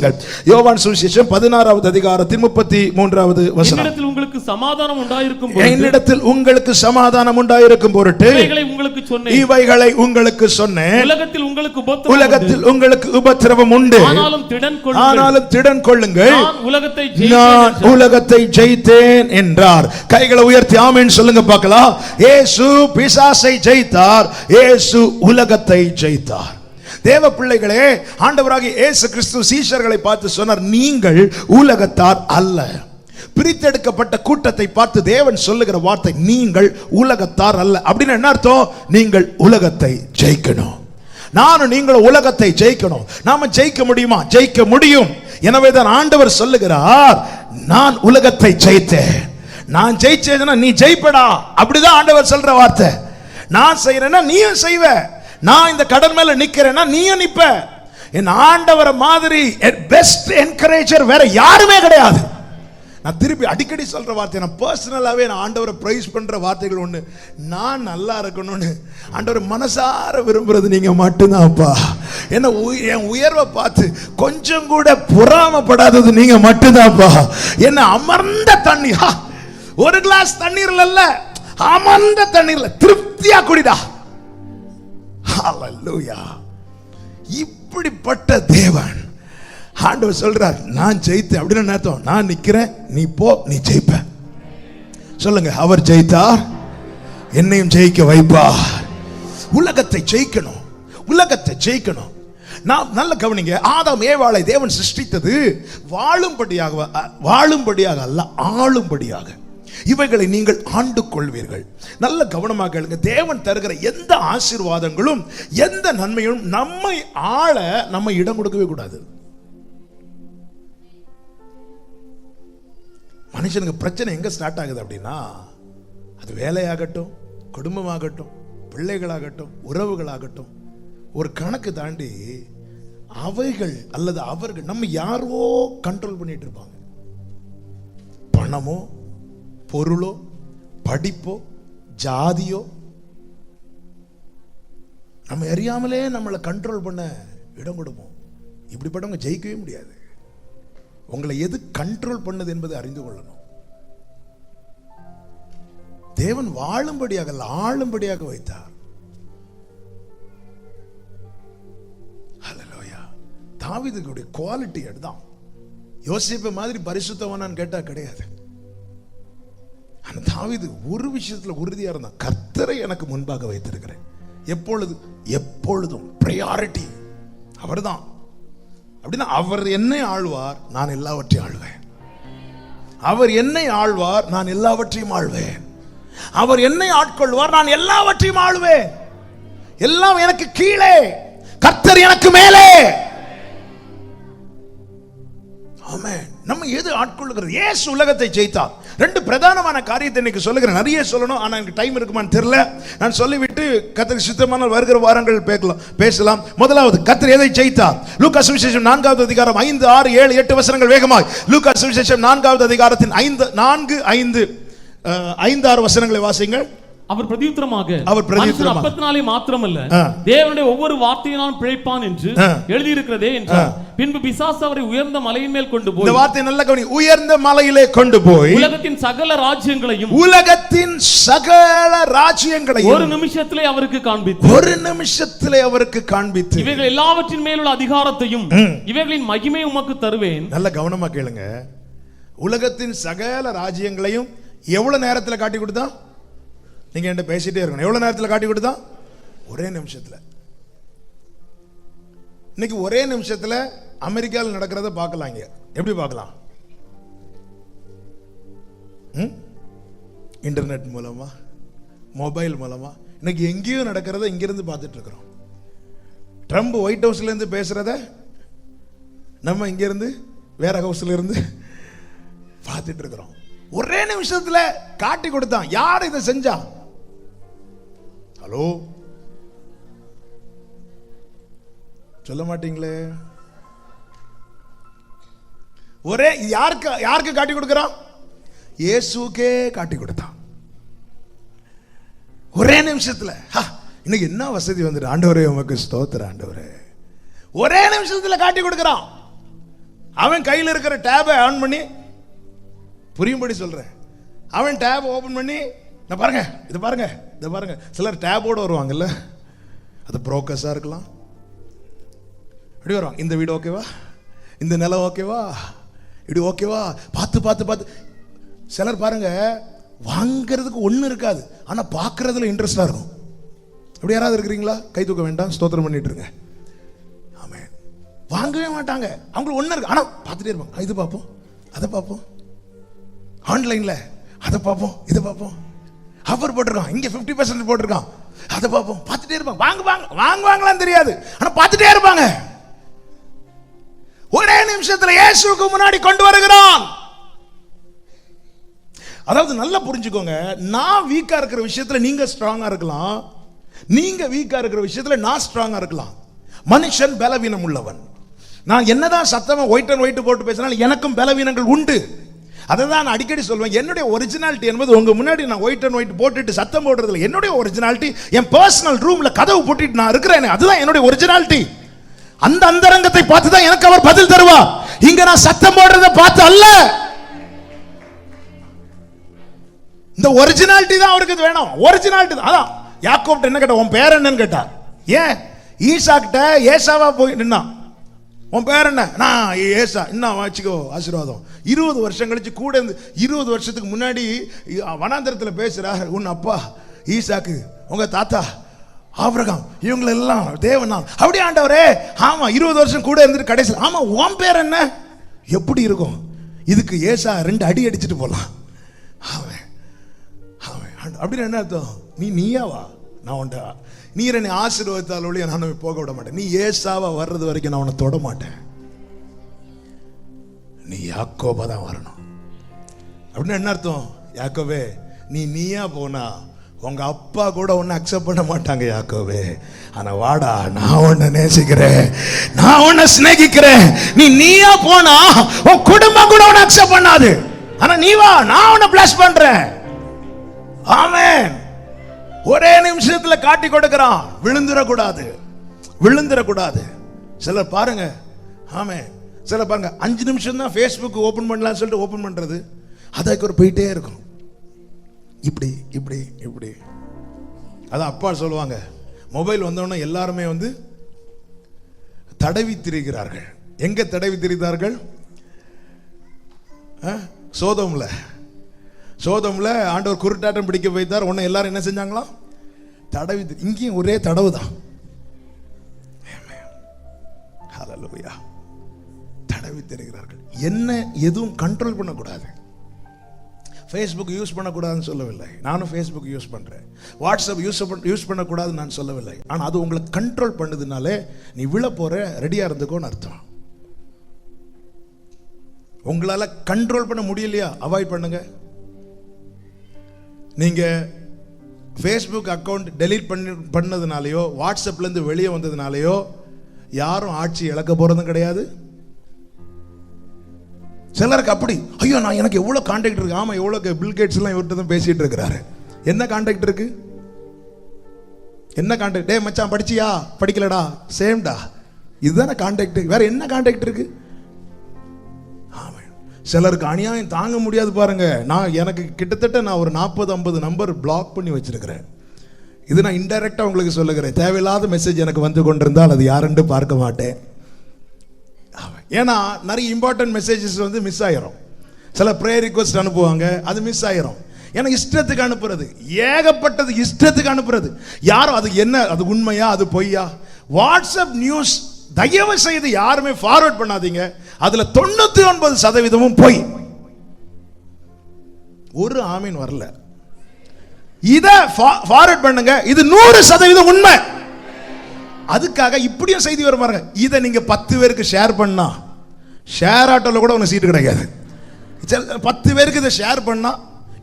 யோவான் சுவிசேஷம் 16வது அதிகாரத்தின் 33வது வசனம். என்னிடத்தில் உங்களுக்கு சமாதானம் உண்டாயிருக்கும் பொருட்டு, என்னிடத்தில் உங்களுக்கு சமாதானம் உண்டாயிருக்கும் பொருட்டு இவைகளை உங்களுக்கு சொன்னேன். இவைகளை உங்களுக்கு சொன்னேன். உலகத்தில் உங்களுக்கு உபத்திரவம் உண்டு, ஆனாலும் திடன் கொள்ளுங்கள், நான் உலகத்தை ஜெயித்தேன் என்றார். கைகளை உயர்த்தி ஆமென் சொல்லுங்க பார்க்கலாம். இயேசு பிசாசை ஜெயித்தார், இயேசு உலகத்தை ஜெயித்தார். தேவ பிள்ளைகளே, ஆண்டவராகிய இயேசு கிறிஸ்து சீஷர்களை பார்த்து சொன்னார், நீங்கள் உலகத்தார் அல்ல. பிரித்தெடுக்கப்பட்ட கூட்டத்தை பார்த்து தேவன் சொல்லுகிற வார்த்தை, நீங்கள் உலகத்தார் அல்ல. அப்படின்னு என்ன அர்த்தம்? நீங்கள் உலகத்தை ஜெயிக்கணும். நானும் நீங்களும் உலகத்தை ஜெயிக்கணும். நாம ஜெயிக்க முடியுமா? ஜெயிக்க முடியும். எனவே தான் ஆண்டவர் சொல்லுகிறார், நான் உலகத்தை ஜெயித்தேன். நான் ஜெயிச்சேன்னா நீ ஜெயிப்படா. அப்படிதான் ஆண்டவர் சொல்ற வார்த்தை. நான் செய்யறேன்னா நீயும் செய்வ. நான் இந்த கடல் மேல நிக்கிறேன்னா நீயும் நிப்ப. என் ஆண்டவரை மாதிரி பெஸ்ட் என்கரேஜர் வேற யாருமே கிடையாது. நான் திருப்பி அடிக்கடி சொல்ற வார்த்தை, நான் பர்சனலாவே நான் ஆண்டவரை பிரைஸ் பண்ற வார்த்தைகள் ஒண்ணு, நான் நல்லா இருக்கணும்னு ஆண்டவர் மனசார விரும்புறது நீங்க மட்டும்தான்ப்பா. என்ன என் உயர்வை பார்த்து கொஞ்சம் கூட பொறாமப்படாதது நீங்க மட்டும்தான்ப்பா. என்ன அமர்ந்த தண்ணி, ஒரு கிளாஸ் தண்ணீர்ல இல்ல, அமர்ந்த தண்ணீர்ல திருப்தியா குடிடா. ஹல்லேலூயா. இப்படிப்பட்ட தேவன் ஆண்டவர் சொல்றார், நான் ஜெயித்தேன். அப்படின்னு அர்த்தம், நான் நிக்கிறேன், நீ போ, நீ ஜெயிப்ப. சொல்லுங்க, அவர் ஜெயித்தார், என்னையும் ஜெயிக்க வைப்பார். உலகத்தை ஜெயிக்கணும், உலகத்தை ஜெயிக்கணும். நான் நல்ல கவனிங்க, ஆதாம் ஏவாளை தேவன் சிருஷ்டித்தது வாழும்படியாக அல்ல, ஆளும்படியாக. இவைகளை நீங்கள் ஆண்டு கொள்வீர்கள். நல்ல கவனமாக கேளுங்க. தேவன் தருகிற எந்த ஆசீர்வாதங்களும் எந்த நன்மையும் நம்மை ஆள நம்ம இடம் கொடுக்கவே கூடாது. மனுஷனுக்கு பிரச்சனை எங்க ஸ்டார்ட் ஆகுது அப்படின்னா, அது வேலையாகட்டும், குடும்பமாகட்டும், பிள்ளைகளாகட்டும், உறவுகளாகட்டும், ஒரு கணக்கு தாண்டி அவைகள் அல்லது அவர்கள் நம்ம யாரோ கண்ட்ரோல் பண்ணிட்டு இருப்பாங்க. பணமோ, பொருளோ, படிப்போ, ஜாதியோ, நம்ம அறியாமலே நம்மளை கண்ட்ரோல் பண்ண இடம் கொடுப்போம். இப்படிப்பட்டவங்க ஜெயிக்கவே முடியாது. உங்களை எது கண்ட்ரோல் பண்ணது என்பதை அறிந்து கொள்ளணும். தேவன் வாழும்படியாக அல்ல, ஆளும்படியாக வைத்தார். ஹல்லேலூயா. தாவீதுடைய குவாலிட்டி அதுதான். யோசேப்பு மாதிரி பரிசுத்தவானான்னு கேட்டா கிடையாது. ஆனா தாவீது ஒரு விஷயத்துல உறுதியா இருந்தான், கர்த்தரை எனக்கு முன்பாக வைத்திருக்கிறேன். எப்பொழுதும் பிரையாரிட்டி அவர்தான். அப்படின்னா அவர் என்னை ஆழ்வார், நான் எல்லாவற்றையும் ஆழ்வேன். அவர் என்னை ஆழ்வார், நான் எல்லாவற்றையும் ஆழ்வேன். அவர் என்னை ஆட்கொள்வார், நான் எல்லாவற்றையும் ஆழ்வேன். எல்லாம் எனக்கு கீழே, கர்த்தர் எனக்கு மேலே. ஆமென். நம்ம எது ஆட்கொள்ளுகிறது? இயேசு உலகத்தை ஜெயித்தார். ரெண்டு பிரதானமான காரியத்தை இன்னைக்கு சொல்லுகிறேன். நிறைய சொல்லணும், ஆனா எனக்கு டைம் இருக்குமான்னு தெரியல. நான் சொல்லிவிட்டு கர்த்தருக்கு சித்தமானால் வருகிற வாரங்கள் பேசலாம். முதலாவது, கர்த்தர் எதை ஜெயித்தார்? லூக்கா சுவிசேஷம் 4வது அதிகாரம் 5, 6, 7, 8 வசனங்கள் வேகமாய். லூக்கா சுவிசேஷம் 4வது அதிகாரத்தின் 4, 5, 6 வசனங்களை வாசிங்கள். அவர் பிரதியுத்தரமாக, அப்பத்தினாலே மாத்திரமல்ல, தேவனுடைய ஒவ்வொரு வார்த்தையினாலும் பிழைப்பான் என்று எழுதியிருக்கிறதே என்றார். பின்பு பிசாசு அவரை உயர்ந்த மலையின் மேல் கொண்டு போய், இந்த வார்த்தை நல்ல கவனி, உயர்ந்த மலையிலே கொண்டு போய் உலகத்தின் சகல ராஜ்யங்களையும் ஒரு நிமிஷத்திலே அவருக்கு காண்பித்து இவைகள் எல்லாவற்றின் மேலுள்ள அதிகாரத்தையும் இவைகளின் மகிமை உமக்கு தருவேன். நல்ல கவனமா கேளுங்க. உலகத்தின் சகல ராஜ்யங்களையும் எவ்வளவு நேரத்தில் காட்டி கொடுத்தான்? நீங்க என்கிட்ட பேசிட்டே இருக்கணும். எவ்வளவு நேரத்தில் காட்டி கொடுத்தான்? ஒரே நிமிஷத்துல. இன்னைக்கு ஒரே நிமிஷத்துல அமெரிக்காவில் நடக்கிறத பார்க்கலாம். இங்க எப்படி பார்க்கலாம்? இன்டர்நெட் மூலமா, மொபைல் மூலமா. இன்னைக்கு எங்கேயோ நடக்கிறத இங்கிருந்து பார்த்துட்டு இருக்கிறோம். ட்ரம்ப் ஒயிட் ஹவுஸ்ல இருந்து பேசுறத நம்ம இங்கிருந்து வேற ஹவுஸ்ல இருந்து பார்த்துட்டு இருக்கிறோம். ஒரே நிமிஷத்துல காட்டி கொடுத்தான். யார் இதை செஞ்சா? ஹலோ, சொல்ல மாட்டீங்களே. ஒரே யாருக்கு காட்டி கொடுக்கிறான்? இயேசுக்கே காட்டி கொடுத்தான். ஒரே நிமிஷத்துல. இன்னைக்கு என்ன வசதி வந்துட்டு. ஆண்டவரே உமக்கு ஸ்தோத்திரம் ஆண்டவரே. ஒரே நிமிஷத்துல காட்டி கொடுக்கிறான். அவன் கையில் இருக்கிற டேபை ஆன் பண்ணி, புரியும்படி சொல்றேன், அவன் டேப் ஓபன் பண்ணி, நான் பாருங்க, இது பாருங்க, இதை பாருங்க. சிலர் டேபோடு வருவாங்கல்ல, அது புரோக்கர்ஸா இருக்கலாம், இப்படி வருவாங்க. இந்த வீடு ஓகேவா, இந்த நிலம் ஓகேவா, இப்படி ஓகேவா, பார்த்து பார்த்து பார்த்து. சிலர் பாருங்க, வாங்கிறதுக்கு ஒன்றும் இருக்காது, ஆனால் பார்க்கறதுல இன்ட்ரெஸ்டா இருக்கும். அப்படி யாராவது இருக்கிறீங்களா? கை தூக்க வேண்டாம், ஸ்தோத்திரம் பண்ணிட்டு இருங்க. ஆமென். வாங்கவே மாட்டாங்க, அவங்களுக்கு ஒன்றும் இருக்கு, ஆனால் பார்த்துட்டே இருப்பாங்க. இது பார்ப்போம், அதை பார்ப்போம், ஆன்லைன்ல அதை பார்ப்போம், இதை பார்ப்போம், ஆஃபர் போட்டிருக்கான், இங்கே 50% போட்டிருக்கான், அதை பார்ப்போம், பார்த்துட்டே இருப்பாங்க. வாங்குவாங்களான்னு தெரியாது, ஆனால் பார்த்துட்டே இருப்பாங்க. ஒரே நிமிஷத்துல இயேசுவுக்கு முன்னாடி கொண்டு வருகிறான். அதாவது நல்லா புரிஞ்சுக்கோங்க, நான் வீக்கா இருக்கிற விஷயத்துல நீங்க ஸ்ட்ராங்கா இருக்கலாம், நீங்க வீக்கா இருக்கிற விஷயத்துல நான் ஸ்ட்ராங்கா இருக்கலாம். மனுஷன் பலவீனம் உள்ளவன். நான் என்னதான் சத்தமா ஒயிட் அண்ட் ஒயிட் போட்டு பேசினாலும் எனக்கும் பலவீனங்கள் உண்டு. அதை தான் நான் அடிக்கடி சொல்வேன். என்னுடைய ஒரிஜினாலிட்டி என்பது உங்க முன்னாடி நான் ஒயிட் அண்ட் ஒயிட் போட்டுட்டு சத்தம் போடுறதுல என்னுடைய ஒரிஜினாலிட்டி என் பர்சனல் ரூம்ல கதவு போட்டுட்டு நான் இருக்கிறேன், அதுதான் என்னுடைய ஒரிஜினாலிட்டி. அந்த அந்தரங்கத்தை பார்த்து தான் எனக்கு அவர் பதில் தருவா. இங்க நான் சத்தம் போடுறதை பார்த்து அல்ல. இந்த ஒரிஜினாலிட்டி தான் அவருக்கு வேணும். ஒரிஜினாலிட்டி தான். அதான் யாக்கோப்ட்ட என்ன கேட்டா, உன் பேர் என்னன்னு கேட்டா. ஏன் ஈசாக்கிட்ட ஏசாவா போய் நின்னா, உன் பேர் என்ன? நான் ஏசா. இன்னும் வச்சுக்கோ ஆசீர்வாதம். 20 வருஷம் கழிச்சு கூட இருந்து, 20 வருஷத்துக்கு முன்னாடி வனாந்தரத்தில் பேசுறார், உன் அப்பா ஈசாக்கு, உங்க தாத்தா ஆபிரகாம், இவங்களெல்லாம் தேவனா. அப்படியே ஆண்டவரே, ஆமா 20 வருஷம் கூட இருந்துட்டு கடைசியில் ஆமா உன் பேர் என்ன? எப்படி இருக்கும்? இதுக்கு ஏசா 2 அடி அடிச்சுட்டு போலாம். அப்படின்னு என்ன அர்த்தம்? நீயாவா? நான் உண்ட நீர் என்னை ஆசீர்வதித்தால் ஒழிய நான் போக விட மாட்டேன். நீ ஏசாவா வர்றது வரைக்கும் நான் உன்னை தொட மாட்டேன். நீ யாக்கோபா தான் வரணும். அப்படின்னு என்ன அர்த்தம்? யாக்கோவே, நீயா போனா உங்க அப்பா கூட ஒன்னு அக்செப்ட் பண்ண மாட்டாங்க யாக்கோவே. ஆனா வாடா, நான் உன்னை நேசிக்கிறேன், நான் உன்னை சிநேகிக்கிறேன். நீயா போனா உன் குடும்பம் கூட உன்னை அக்செப்ட் பண்ணாது. ஆனா நீ வா, நான் உன்னை பிளஸ் பண்றேன். ஆமென். ஒரே நிமிஷத்துல காட்டி கொடுக்கிறான். விழுந்துடக்கூடாது, விழுந்துடக்கூடாது. சிலர் பாருங்க, ஆமென், சிலர் பாருங்க 5 நிமிஷம் தான் ஃபேஸ்புக் ஓபன் பண்ணலாம்னு சொல்லிட்டு ஓபன் பண்றது, அதுக்கு ஒரு போயிட்டே இருக்கும். இப்படி இப்படி இப்படி. அதான் அப்பா சொல்லுவாங்க, மொபைல் வந்தோடனே எல்லாருமே வந்து தடவி திரிகிறார்கள். எங்க தடவி திரிந்தார்கள்? சோதம்ல ஆண்டவர் குருட்டாட்டம் பிடிக்க வைத்தார். உன்னை எல்லாரும் என்ன செஞ்சாங்களாம்? தடவி. இங்கேயும் ஒரே தடவு தான். ஹல்லேலூயா. தடவி திரிகிறார்கள். என்ன எதுவும் கண்ட்ரோல் பண்ணக்கூடாது. ஃபேஸ்புக் யூஸ் பண்ணக்கூடாதுன்னு சொல்லவில்லை, நானும் ஃபேஸ்புக் யூஸ் பண்ணுறேன். வாட்ஸ்அப் யூஸ் பண்ணக்கூடாதுன்னு நான் சொல்லவில்லை. ஆனால் அது உங்களை கண்ட்ரோல் பண்ணுதுனாலே நீ விழ போகிற, ரெடியாக இருந்துக்கோன்னு அர்த்தம். உங்களால் கண்ட்ரோல் பண்ண முடியலையா? அவாய்ட் பண்ணுங்க. நீங்கள் ஃபேஸ்புக் அக்கௌண்ட் டெலீட் பண்ணதுனாலையோ வாட்ஸ்அப்லேருந்து வெளியே வந்ததுனாலையோ யாரும் ஆட்சி இழக்க போகிறதும் கிடையாது. சிலருக்கு அப்படி, ஐயோ நான் எனக்கு எவ்வளோ கான்டாக்ட் இருக்கு. ஆமாம், எவ்வளோ பில்கேட்ஸ் எல்லாம் இவர்கிட்ட தான் பேசிட்டு இருக்கிறாரு. என்ன கான்டாக்ட் இருக்கு? என்ன கான்டாக்ட்? டே மச்சான் படிச்சியா? படிக்கலடா, சேம்டா. இதுதானே கான்டாக்ட். வேற என்ன கான்டாக்ட் இருக்கு? ஆமாம். சிலருக்கு அநியாயம் தாங்க முடியாது பாருங்க. எனக்கு கிட்டத்தட்ட நான் ஒரு 40-50 நம்பர் பிளாக் பண்ணி வச்சிருக்கிறேன். இது நான் இன்டைரக்டா உங்களுக்கு சொல்லுகிறேன். தேவையில்லாத மெசேஜ் எனக்கு வந்து கொண்டிருந்தால் அது யாருன்னு பார்க்க மாட்டேன். ஏன்னா நிறைய இம்பார்ட்டன்ட் மெசேஜஸ் வந்து மிஸ் ஆயிரும். சில ப்ரேயர் ரிக்வெஸ்ட் அனுப்புவாங்க, அது மிஸ் ஆயிரும். ஏன்னா இஷ்டத்துக்கு அனுப்புறது, ஏகப்பட்டது இஷ்டத்துக்கு அனுப்புறது. யாரும் அது என்ன, அது உண்மையா அது பொய்யா? வாட்ஸ்அப் நியூஸ் தயவு செய்து யாருமே ஃபார்வர்ட் பண்ணாதீங்க. அதுல 99% பொய். ஒரு ஆமீன் வரல. இத ஃபார்வர்ட் பண்ணுங்க, இது 100% உண்மை. அதுக்காக இப்படியும் செய்தி வர பாருங்க. இதை நீங்க 10 பேருக்கு ஷேர் பண்ணா, ஷேர் ஆட்டோல கூட உனக்கு சீட்டு கிடைக்காது. 10 பேருக்கு இதை ஷேர் பண்ணா,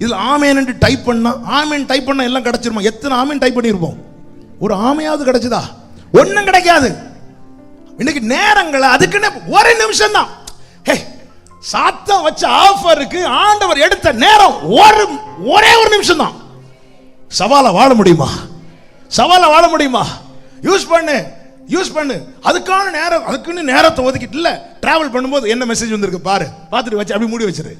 இதுல ஆமேன் டைப் பண்ணா, ஆமேன் டைப் பண்ணா எல்லாம் கிடைச்சிருமா? எத்தனை ஆமேன் டைப் பண்ணிருப்போம்? ஒரு ஆமையாவது கிடைச்சதா? ஒன்னும் கிடைக்காது. இன்னைக்கு நேரங்களை அதுக்குன்னு ஒரு நிமிஷம் தான். சாத்தம் வச்ச ஆஃபருக்கு ஆண்டவர் எடுத்த நேரம் ஒரே ஒரு நிமிஷம் தான். சவால வாழ முடியுமா? சவால வாழ முடியுமா? யூஸ் பண்ணு. அதுக்கான நேரம், அதுக்குன்னு நேரத்தை ஒதுக்கிட்டு இல்ல. டிராவல் பண்ணும்போது என்ன மெசேஜ் வந்திருக்கு பாரு, பார்த்துட்டு வச்சு அப்படி மூடி வச்சிரு.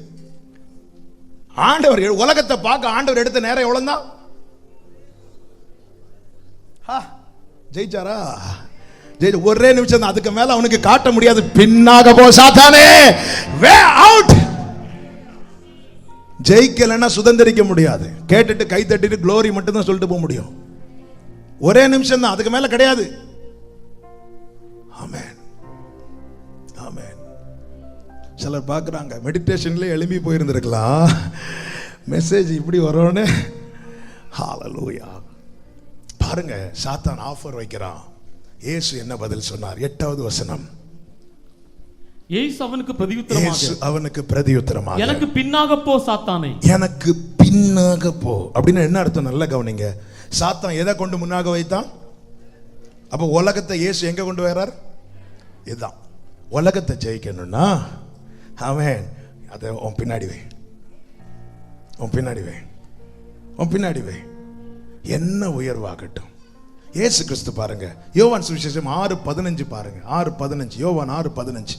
ஆண்டவர் உலகத்தை பார்க்க ஆண்டவர் எடுத்த நேரம் எவ்வளவு தான்? ஜெயிச்சாரா? ஒரே நிமிஷம் தான். அதுக்கு மேல அவனுக்கு காட்ட முடியாது. பின்னாக போ சாத்தானே, வே அவுட். ஜெயிக்கலன்னா சுதந்திரிக்க முடியாது. கேட்டுட்டு கை தட்டிட்டு க்ளோரி மட்டும் தான் சொல்லிட்டு போக முடியும். ஒரே நிமிஷம் தான், அதுக்கு மேல கிடையாது. ஆமென், ஆமென். சிலர் பார்க்குறாங்க, மெடிடேஷன்லேயே எழும்பி போயிருந்திருக்கலாம், மெசேஜ் இப்படி வரும்னு. ஹல்லேலூயா. பாருங்க, சாத்தான் ஆஃபர் வைக்கிறான். இயேசு என்ன பதில் சொன்னார்? 8வது வசனம். இயேசு அவனுக்கு பிரதியுத்தரமாக, எனக்கு பின்னாக போ சாத்தானே, எனக்கு பின்னாக போ. அப்படின்னு என்ன அர்த்தம்? நல்லா கவனிங்க. சாத்தான் எதை கொண்டு முன்னாக வைத்தான்? அப்ப உலகத்தை இயேசு எங்க கொண்டு வர்றார்? இதுதான். உலகத்தை ஜெயிக்கணும்னா அவன் அதை உன் பின்னாடி வை, உன் பின்னாடி வை. என்ன உயர்வாகட்டும். இயேசு கிறிஸ்து பாருங்க, யோவான் சுவிசேஷம் 6:15 பாருங்க. 6:15, யோவான் 6:15.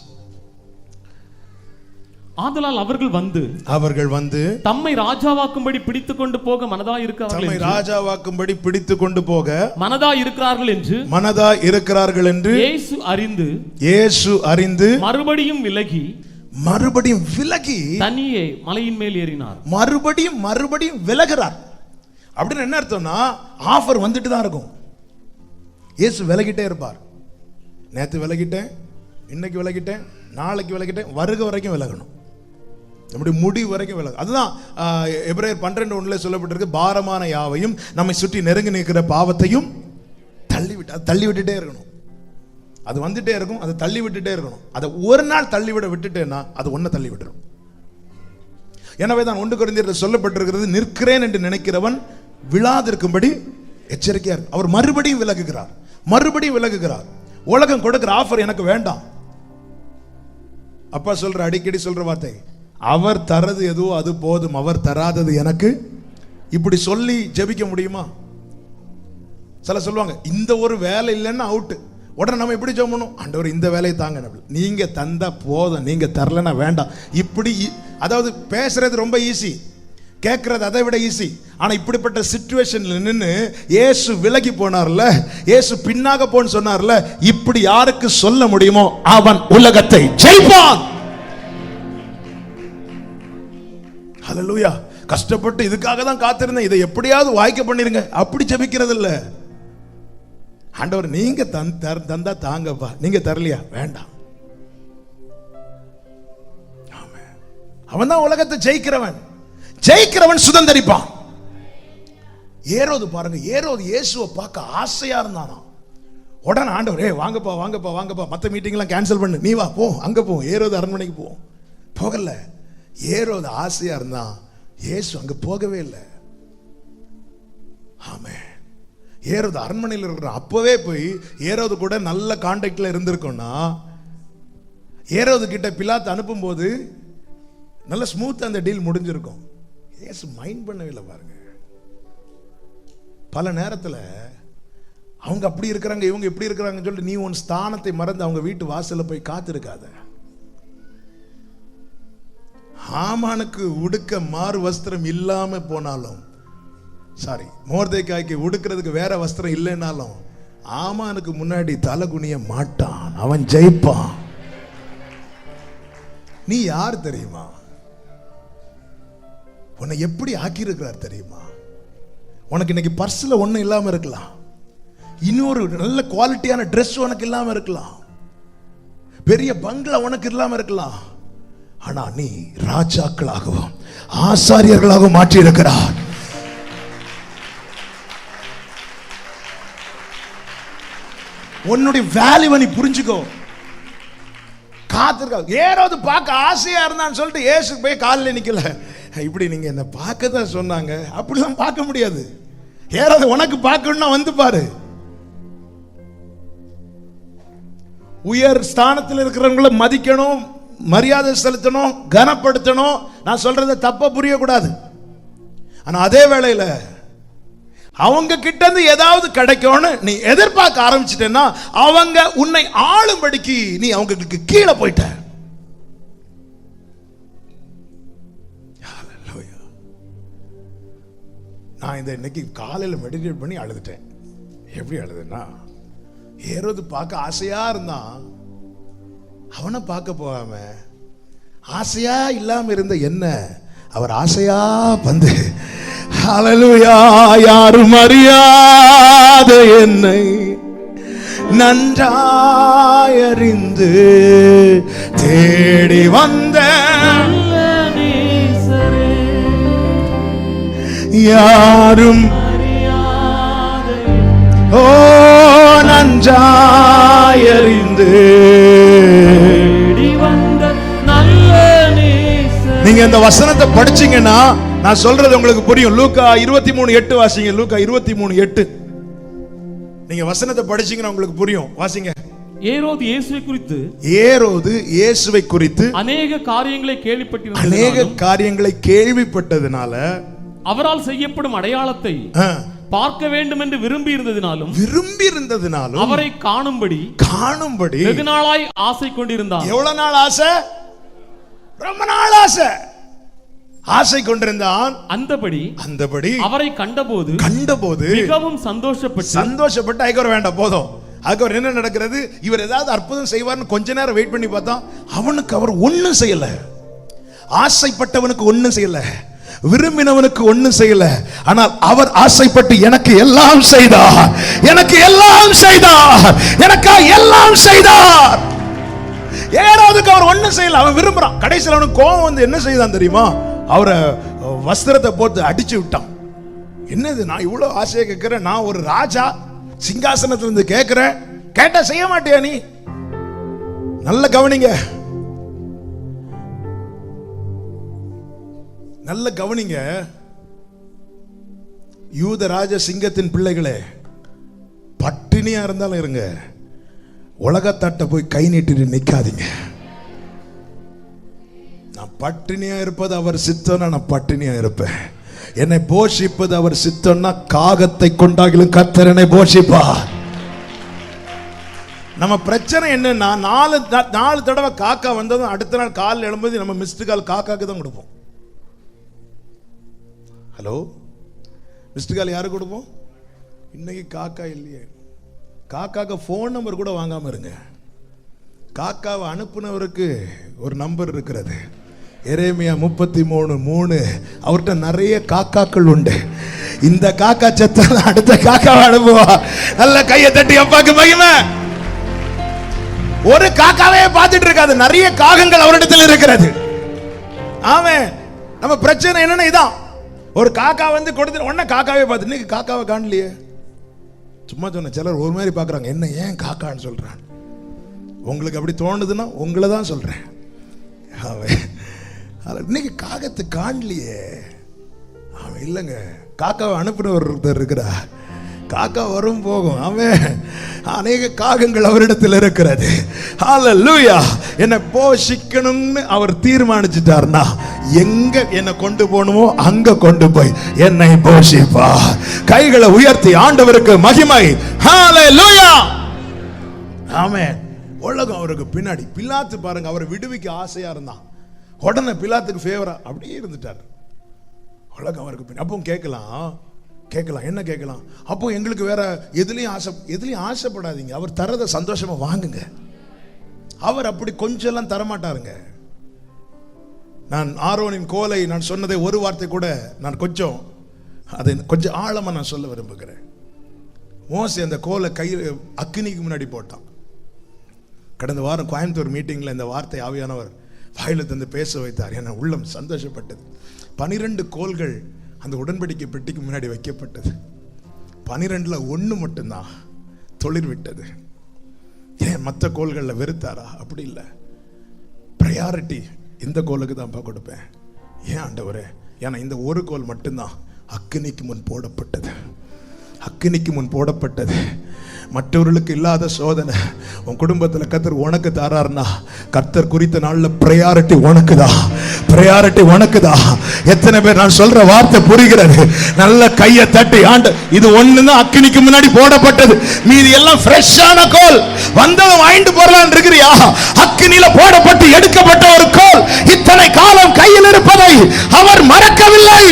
ஆதலால் அவர்கள் வந்து தம்மை ராஜாவாக்கும்படி பிடித்துக் கொண்டு போக மனதா இருக்கிறார்கள் என்று இயேசு அறிந்து மறுபடியும் விலகி தனியே மலையின் மேல் ஏறினார். மறுபடியும் விலகிறார். அப்படின்னு என்ன அர்த்தம்னா, ஆஃபர் வந்துட்டு தான் இருக்கும். இயேசு விலகிட்டே இருப்பார். நேற்று விலகிட்டேன், இன்னைக்கு விலகிட்டேன், நாளைக்கு விலகிட்டேன், வருக வரைக்கும் விலகணும். நம்முடைய முடிவு வரைக்கும் விலகும். அதுதான் எபிரேயர் 12:1 சொல்லப்பட்டிருக்கு. பாரமான யாவையும் நம்மை சுற்றி நெருங்கி நிற்கிற பாவத்தையும் தள்ளி விட்டுட்டே இருக்கணும். அது வந்துட்டே இருக்கும், அதை தள்ளி விட்டுட்டே இருக்கணும். அதை ஒரு நாள் தள்ளிவிட விட்டுட்டேன்னா அது ஒன்றை தள்ளி விட்டுரும். எனவே தான் 1 கொரிந்தியரில் சொல்லப்பட்டிருக்கிறது, நிற்கிறேன் என்று நினைக்கிறவன் விழாதிருக்கும்படி எச்சரிக்கையா இருக்கு. அவர் மறுபடியும் விலகுகிறார். உலகம் கொடுக்கிற ஆஃபர் எனக்கு வேண்டாம். அப்பா அடிக்கடி சொல்ற வார்த்தை, அவர் தரது எதுவோ அது போதும், அவர் தராதது எனக்கு. இப்படி சொல்லி ஜெபிக்க முடியுமா? சில சொல்லுவாங்க, இந்த ஒரு வேலை இல்லைன்னா அவுட்டு. உடனே நம்ம எப்படி ஜெபம் பண்ணணும்? ஆண்டவர் இந்த வேலையை தாங்க, நீங்க தந்தா போதும், நீங்க தரலன்னா வேண்டாம். இப்படி அதாவது பேசுறது ரொம்ப ஈஸி, கேட்கறது அதை விட ஈஸி. ஆனா இப்படிப்பட்ட சிச்சுவேஷன்ல நின்று இயேசு விலகி போனார்ல, இயேசு பின்னாக போன்னு சொன்னார்ல, இப்படி யாருக்கு சொல்ல முடியுமோ அவன் உலகத்தை ஜெயிப்பான். ஹல்லேலூயா. கஷ்டப்பட்டு இதுக்காக தான் காத்திருந்தேன், இதை எப்படியாவது வாய்க்க பண்ணிருங்க, அப்படி ஜெபிக்கிறது இல்ல. ஆண்டவர் நீங்க தந்தா தாங்கப்பா, நீங்க தரலையா வேண்டாம். அவன் தான் உலகத்தை ஜெயிக்கிறவன் சுதந்தரிப்பான். ஏரோது பாருங்க, ஏரோது இயேசுவை பார்க்க ஆசையா இருந்தானா. உடனே ஆண்டவர் வாங்கப்பா, மற்ற மீட்டிங் எல்லாம் கேன்சல் பண்ணு, நீ வா போ, அங்க போ, ஏரோது அரண்மனைக்கு போ. போகல. ஏரோது ஆசையா இருந்தான், இயேசு அங்க போகவே இல்லை. ஆமே. ஏரோது அரண்மனையில் இருக்கிற அப்பவே போய் ஏரோது கூட நல்ல கான்டாக்ட்ல இருந்திருக்கோம்னா, ஏரோது கிட்ட பிலாத்து அனுப்பும் போது நல்ல ஸ்மூத் அந்த டீல் முடிஞ்சிருக்கும். இயேசு மைண்ட் பண்ணவே இல்லை பாருங்க. பல நேரத்தில் அவங்க அப்படி இருக்கிறாங்க, இவங்க இப்படி இருக்கிறாங்கன்னு சொல்லிட்டு நீ உன் ஸ்தானத்தை மறந்து அவங்க வீட்டு வாசல்ல போய் காத்திருக்காத. ஹாமானுக்கு உடுக்க மாறு வஸ்திரம் இல்லாம போனாலும், மோர்தேக்காய்க்கு உடுக்கிறதுக்கு வேற வஸ்திரம் இல்லைன்னாலும், ஆமானுக்கு முன்னாடி தலை குனிய மாட்டான், அவன் ஜெயிப்பான். நீ யார் தெரியுமா? உன்னை எப்படி ஆக்கியிருக்கிறார் தெரியுமா? உனக்கு இன்னைக்கு பர்ஸ்ல ஒன்றும் இல்லாம இருக்கலாம், இன்னொரு நல்ல குவாலிட்டியான ட்ரெஸ் உனக்கு இல்லாம இருக்கலாம், பெரிய பங்களா உனக்கு இல்லாம இருக்கலாம். ஆனா நீ ராஜாக்களாகவும் ஆசாரியர்களாகவும் மாற்றி இருக்கிறார். உன்னுடைய வேல்யூவை நீ புரிஞ்சுக்கோ. காத்திருக்க. ஏறாவது பார்க்க ஆசையா இருந்தான்னு சொல்லிட்டு ஏசு போய் காலில் நிக்கல. இப்படி நீங்க என்ன பார்க்க தான் சொன்னாங்க, அப்படிலாம் பார்க்க முடியாது. ஏறாவது உனக்கு பார்க்கணும்னா வந்து பாரு. உயர் ஸ்தானத்தில் இருக்கிறவங்களை மதிக்கணும், மரியாதை செலுத்தணும், கனப்படுத்தணும். நான் சொல்றத தப்பா புரியக்கூடாது. ஆனா அதே வேளையில அவங்க கிட்ட இருந்து ஏதாவது கிடைக்கும்னு நீ எதிர்பார்க்க ஆரம்பிச்சிட்டேன்னா அவங்க உன்னை ஆளும்படிக்கு நீ அவங்களுக்கு கீழே போயிட்ட. நான் இந்த இன்னைக்கு காலையில் மெடிடேட் பண்ணி அழுதுட்டேன். எப்படி அழுதுன்னா, ஏரோது பார்க்க ஆசையா இருந்தான், அவனை பார்க்க போகாம ஆசையா இல்லாம இருந்த என்ன அவர் ஆசையா வந்து, ஹல்லேலூயா, யாரும் அறியாத என்னை நன்றாயறிந்து தேடி வந்த யாரும் ஓ நன்றாயறிந்து. நீங்க இந்த வசனத்தை படிச்சீங்கன்னா நான் சொல்றது உங்களுக்கு புரியும். லூக்கா 23:8 வாசிங்க. லூக்கா 23:8 நீங்க வசனத்தை படிச்சீங்கன்னா உங்களுக்கு புரியும். வாசிங்க. ஏரோது இயேசுவை குறித்து அநேக காரியங்களை கேள்விப்பட்டதனால அவரால் செய்யப்படும் அடையாளத்தை பார்க்க வேண்டும் என்று விரும்பி இருந்ததினாலும் அவரை காணும்படி வெகு நாளாய் ஆசை கொண்டிருந்தார். எவ்வளவு நாள் ஆசை? ரொம்ப நாள் ஆசை கொண்டிருந்தான். அந்தபடி அவரை கண்டபோது மிகவும் சந்தோஷப்பட்டு ஐகோர் வேண்டாம் போதும். அதுக்கு என்ன நடக்கிறது? இவர் ஏதாவது அற்புதம் செய்வார்னு கொஞ்ச நேரம் வெயிட் பண்ணி பார்த்தா அவனுக்கு அவர் ஒன்னும் செய்யல. ஆசைப்பட்டவனுக்கு ஒன்னும் செய்யல, விரும்பினவனுக்கு ஒன்னும் செய்யல. ஆனால் அவர் ஆசைப்பட்டு எனக்கு எல்லாம் செய்தார், ஏறாவதுக்கு அவர் ஒன்னும் செய்யல. அவன் விரும்புறான். கடைசியில் அவனுக்கு கோபம் வந்து என்ன செய்தான் தெரியுமா? அவரை வஸ்திரத்தை போட்டு அடிச்சு விட்டான். என்னது, நான் இவ்வளவு ஆசையை கேட்கிறேன், நான் ஒரு ராஜா சிங்காசனத்துல இருந்து கேட்கிறேன், கேட்டா செய்ய மாட்டியா நீ? நல்ல கவனிங்க. யூத ராஜ சிங்கத்தின் பிள்ளைகளே, பட்டினியா இருந்தாலும் இருங்க, உலகத்தாட்ட போய் கை நீட்டிட்டு நிக்காதீங்க. நான் பட்டினியா இருப்பது அவர் சித்தம்னா நான் பட்டினியா இருப்பேன். என்னை போஷிப்பது அவர் சித்தம்னா காகத்தை கொண்டாகிலும் கர்த்தர் என்னை போஷிப்பார். நம்ம பிரச்சனை என்னன்னா, 4 தடவை காக்கா வந்ததும் அடுத்த நாள் காலில் எழும்போது நம்ம மிஸ்டு கால் காக்காக்கு தான் கொடுப்போம். ஹலோ, மிஸ்டு கால் யாருக்கு கொடுப்போம்? இன்னைக்கு காக்கா இல்லையே. காக்காக்கு ஃபோன் நம்பர் கூட வாங்காம இருங்க. காக்காவை அனுப்புனவருக்கு ஒரு நம்பர் இருக்கிறது. எரேமியா 33:3. அவர்கிட்ட நிறைய காக்காக்கள் உண்டு. இந்த காக்கா செத்தால அடுத்த காக்காவை அனுப்புவா. நல்ல கையை தட்டி அப்பாக்கு மகிமை. ஒரு காக்காவே பார்த்துட்டு இருக்காது, நிறைய காகங்கள் அவரிடத்தில் இருக்கிறது. ஆமென். நம்ம பிரச்சனை என்னன்னா இதான், ஒரு காக்கா வந்து கொடுத்து உடனே காக்காவே பார்த்து, இன்னைக்கு காக்காவை காணலையே. சும்மா சொன்ன சிலர் ஒரு மாதிரி பார்க்குறாங்க, என்ன ஏன் காக்கான்னு சொல்கிறான். உங்களுக்கு அப்படி தோணுதுன்னா உங்களை தான் சொல்கிறேன். இன்னைக்கு காகத்தை காணலையே. அவன் இல்லைங்க, காக்காவை அனுப்பினவர் இருக்கிறா. காக்கா வரும் போகும். அவன் அநேக காகங்கள் அவரிடத்தில் இருக்கிறது. ஹல்லேலூயா. என்னை போஷிக்கணும்னு அவர் தீர்மானிச்சிட்டார்னா எங்க என்னை கொண்டு போகணுமோ அங்க கொண்டு போய் என்னை போஷிப்பா. கைகளை உயர்த்தி ஆண்டவருக்கு மகிமை. ஹல்லேலூயா. ஆமென். உலகம் அவருக்கு பின்னாடி. பிலாத்து பாருங்க, அவரை விடுவிக்க ஆசையா இருந்தான். உடனே பிலாத்துக்கு ஃபேவரா அப்படியே இருந்துட்டார். உலகம் அவருக்கு பின்னாடி. அப்போ கேட்கலாம் என்ன கேட்கலாம்? அப்போ எங்களுக்கு வேற எதுலையும் ஆசைப்படாதீங்க. அவர் தரத சந்தோஷமா வாங்குங்க. அவர் அப்படி கொஞ்சம் எல்லாம் தரமாட்டாருங்க. நான் ஆரோனின் கோலை நான் சொன்னதை ஒரு வார்த்தை கூட நான் கொஞ்சம் ஆழமா நான் சொல்ல விரும்புகிறேன். மோசே அந்த கோலை அக்கினிக்கு முன்னாடி போட்டான். கடந்த வாரம் கோயம்புத்தூர் மீட்டிங்ல இந்த வார்த்தை ஆவியானவர் வாயில தந்து பேச வைத்தார். என உள்ளம் சந்தோஷப்பட்டது. 12 கோல்கள் அந்த உடன்படிக்கை பெட்டிக்கு முன்னாடி வைக்கப்பட்டது. 12ல் 1 மட்டும்தான் தொழில் விட்டது. ஏன் மற்ற கோல்களில் வெறுத்தாரா? அப்படி இல்லை. ப்ரையாரிட்டி இந்த கோலுக்கு தான் கொடுப்பேன். ஏன் ஆண்டவரே? ஏன்னா இந்த ஒரு கோல் மட்டும்தான் அக்கினிக்கு முன் போடப்பட்டது. அக்கினிக்கு முன் போடப்பட்டது. மற்றவர்களுக்கு இல்லாத சோதனை உன் குடும்பத்தில் கர்த்தர் உனக்கு தாரார்னா, கர்த்தர் குறித்த நாள்ல ப்ரையாரிட்டி உனக்குதான். ப்ரையாரிட்டி உனக்குதான். எத்தனை பேர் நான் சொல்ற வார்த்தை புரிகிறது? நல்ல கையை தட்டி ஆண்டு, இது ஒண்ணுதான் அக்கினிக்கு முன்னாடி போடப்பட்டது, மீதி எல்லாம் ஃப்ரெஷ்ஷான கோல். வந்ததும் வாங்கிட்டு போறலாம் இருக்கிறியா? அக்கினியில போடப்பட்டு எடுக்கப்பட்ட ஒரு கோல் இத்தனை காலம் கையில் இருப்பதை அவர் மறக்கவில்லை.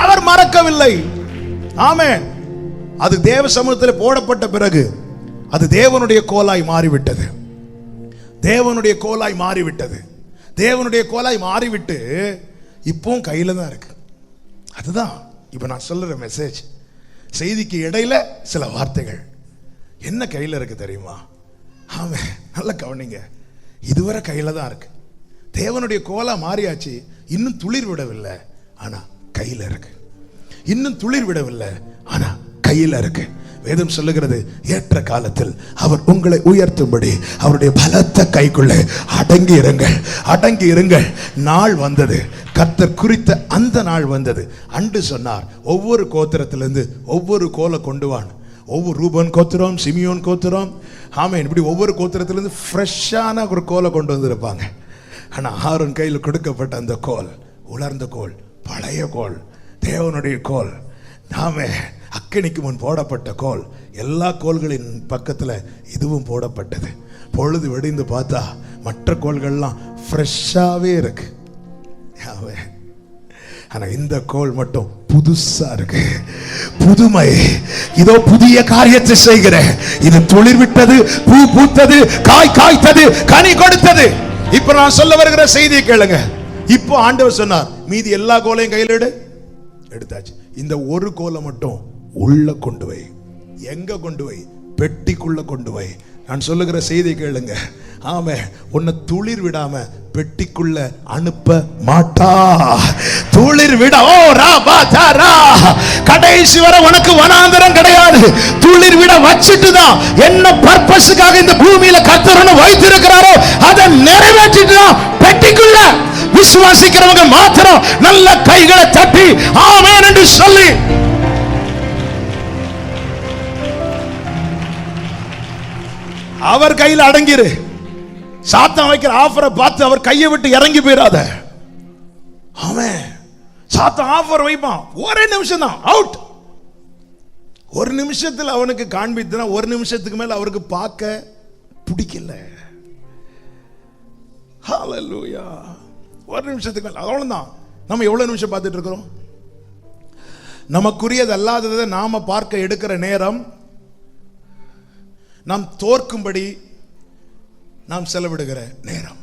அவர் மறக்கவில்லை. ஆமென். அது தேவ சமூகத்தில் போடப்பட்ட பிறகு அது தேவனுடைய கோலாய் மாறிவிட்டது. தேவனுடைய கோலாய் மாறிவிட்டது. தேவனுடைய கோலாய் மாறிவிட்டு இப்பவும் கையில தான் இருக்கு. அதுதான் இப்ப நான் சொல்ற மெசேஜ். செய்திக்கு இடையில சில வார்த்தைகள் என்ன கையில இருக்கு தெரியுமா? ஆமென். நல்ல கவனிங்க. இதுவரை கையில தான் இருக்கு. தேவனுடைய கோலா மாறியாச்சு. இன்னும் துளிர் விடவில்லை, ஆனா கையில இருக்கு. இன்னும் துளிர் விடவில்லை, ஆனா கையில் இருக்கு. வேதம் சொல்லுகிறது, ஏற்ற காலத்தில் அவர் உங்களை உயர்த்தும்படி அவருடைய பலத்த கைக்குள்ளே அடங்கி இருங்கள். அடங்கி இருங்கள். நாள் வந்தது, கர்த்தர் குறித்த அந்த நாள் வந்தது. அன்று சொன்னார், ஒவ்வொரு கோத்திரத்திலிருந்து ஒவ்வொரு கோலை கொண்டு வான். ஒவ்வொரு ரூபன் கோத்திரம், சிமியோன் கோத்திரம், ஆமென், இப்படி ஒவ்வொரு கோத்திரத்திலிருந்து ஃப்ரெஷ்ஷான ஒரு கோலை கொண்டு வந்திருப்பாங்க. ஆனா ஆரோன் கையில் கொடுக்கப்பட்ட அந்த கோல் உலர்ந்த கோல், பழைய கோல், தேவனுடைய கோல். நாமே அக்கினிக்கு முன் போடப்பட்ட கோல். எல்லா கோல்களின் பக்கத்துல இதுவும் போடப்பட்டது. பொழுது வெடிந்து பார்த்தா மற்ற கோல்கள்லாம் ஃப்ரெஷ்ஷாவே இருக்கு. ஆனா இந்த கோல் மட்டும் புதுசா இருக்கு. புதுமை. இதோ புதிய காரியத்தை செய்கிறேன். இது துளிர் விட்டது, பூ பூத்தது, காய் காய்த்தது, கனி கொடுத்தது. இப்ப நான் சொல்ல வருகிற செய்தியை கேளுங்க. இப்போ ஆண்டவர் சொன்னார், மீதி எல்லா கோலையும் கையில் எடுத்தாச்சு. இந்த ஒரு கோலை மட்டும் உள்ள கொண்டு வை. எங்க கொண்டு வை? பெட்டிக்குள்ள கொண்டு வை. நான் சொல்லுகிற செய்தி கேளுங்க. ஆமே, உன்னை துளிர் விடாம பெட்டிக்குள்ள அனுப்ப மாட்டா. துளிர் விட கடைசி வரை உனக்கு வனாந்தரம் கிடையாது. துளிர் விட வச்சிட்டு தான் என்ன பர்பஸுக்காக இந்த பூமியில கர்த்தர் வைத்திருக்கிறாரோ அதை நிறைவேற்றிட்டு தான் பெட்டிக்குள்ள. விசுவாசிக்கிறவங்க மாத்திரம் நல்ல கைகளை தட்டி ஆமென் என்று சொல்லி அவர் கையில் அடங்கிரு. சாத்தான் வைக்கிற ஆஃபரை பார்த்து அவர் கையை விட்டு இறங்கி போயிடாத. ஆமென். சாத்தான் ஆஃபர் வைப்பான், ஒரே நிமிஷம் தான் அவுட். ஒரு நிமிஷத்தில் அவனுக்கு காண்பித்துனா ஒரு நிமிஷத்துக்கு மேல அவருக்கு பார்க்க பிடிக்கல. ஹல்லேலூயா. ஒரு நிமிஷத்துக்கு மேல அவ்வளவுதான். நம்ம எவ்வளவு நிமிஷம் பார்த்துட்டு இருக்கிறோம்? நமக்குரியது அல்லாததை நாம பார்க்க எடுக்கிற நேரம் நாம் தோற்கும்படி நாம் செலவிடுகிற நேரம்.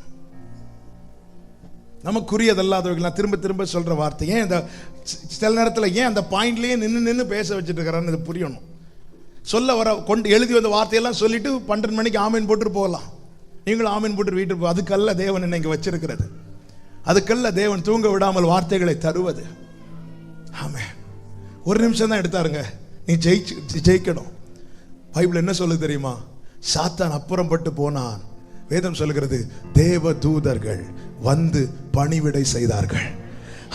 நமக்குரியதல்லாதவர்கள். நான் திரும்ப திரும்ப சொல்ற வார்த்தை. ஏன் இந்த சில நேரத்தில் ஏன் அந்த பாயிண்ட்லயே நின்று பேச வச்சுட்டு இருக்கிறான்னு இது புரியணும். சொல்ல வர கொண்டு எழுதி வந்த வார்த்தையெல்லாம் சொல்லிட்டு 12 மணிக்கு ஆமீன் போட்டு போகலாம். நீங்களும் ஆமீன் போட்டு வீட்டுக்கு போ. அதுக்கல்ல தேவன் என்னை இங்க வச்சிருக்கிறது. அதுக்கல்ல தேவன் தூங்க விடாமல் வார்த்தைகளை தருவது. ஆமென். ஒரு நிமிஷம் தான் எடுத்தாருங்க. நீ ஜெயிக்கணும். பைபிள் என்ன சொல்லுது தெரியுமா? சாத்தான் அப்புறம்பட்டு போனான். வேதம் சொல்லுகிறது, தேவ தூதர்கள் வந்து பணிவிடை செய்தார்கள்.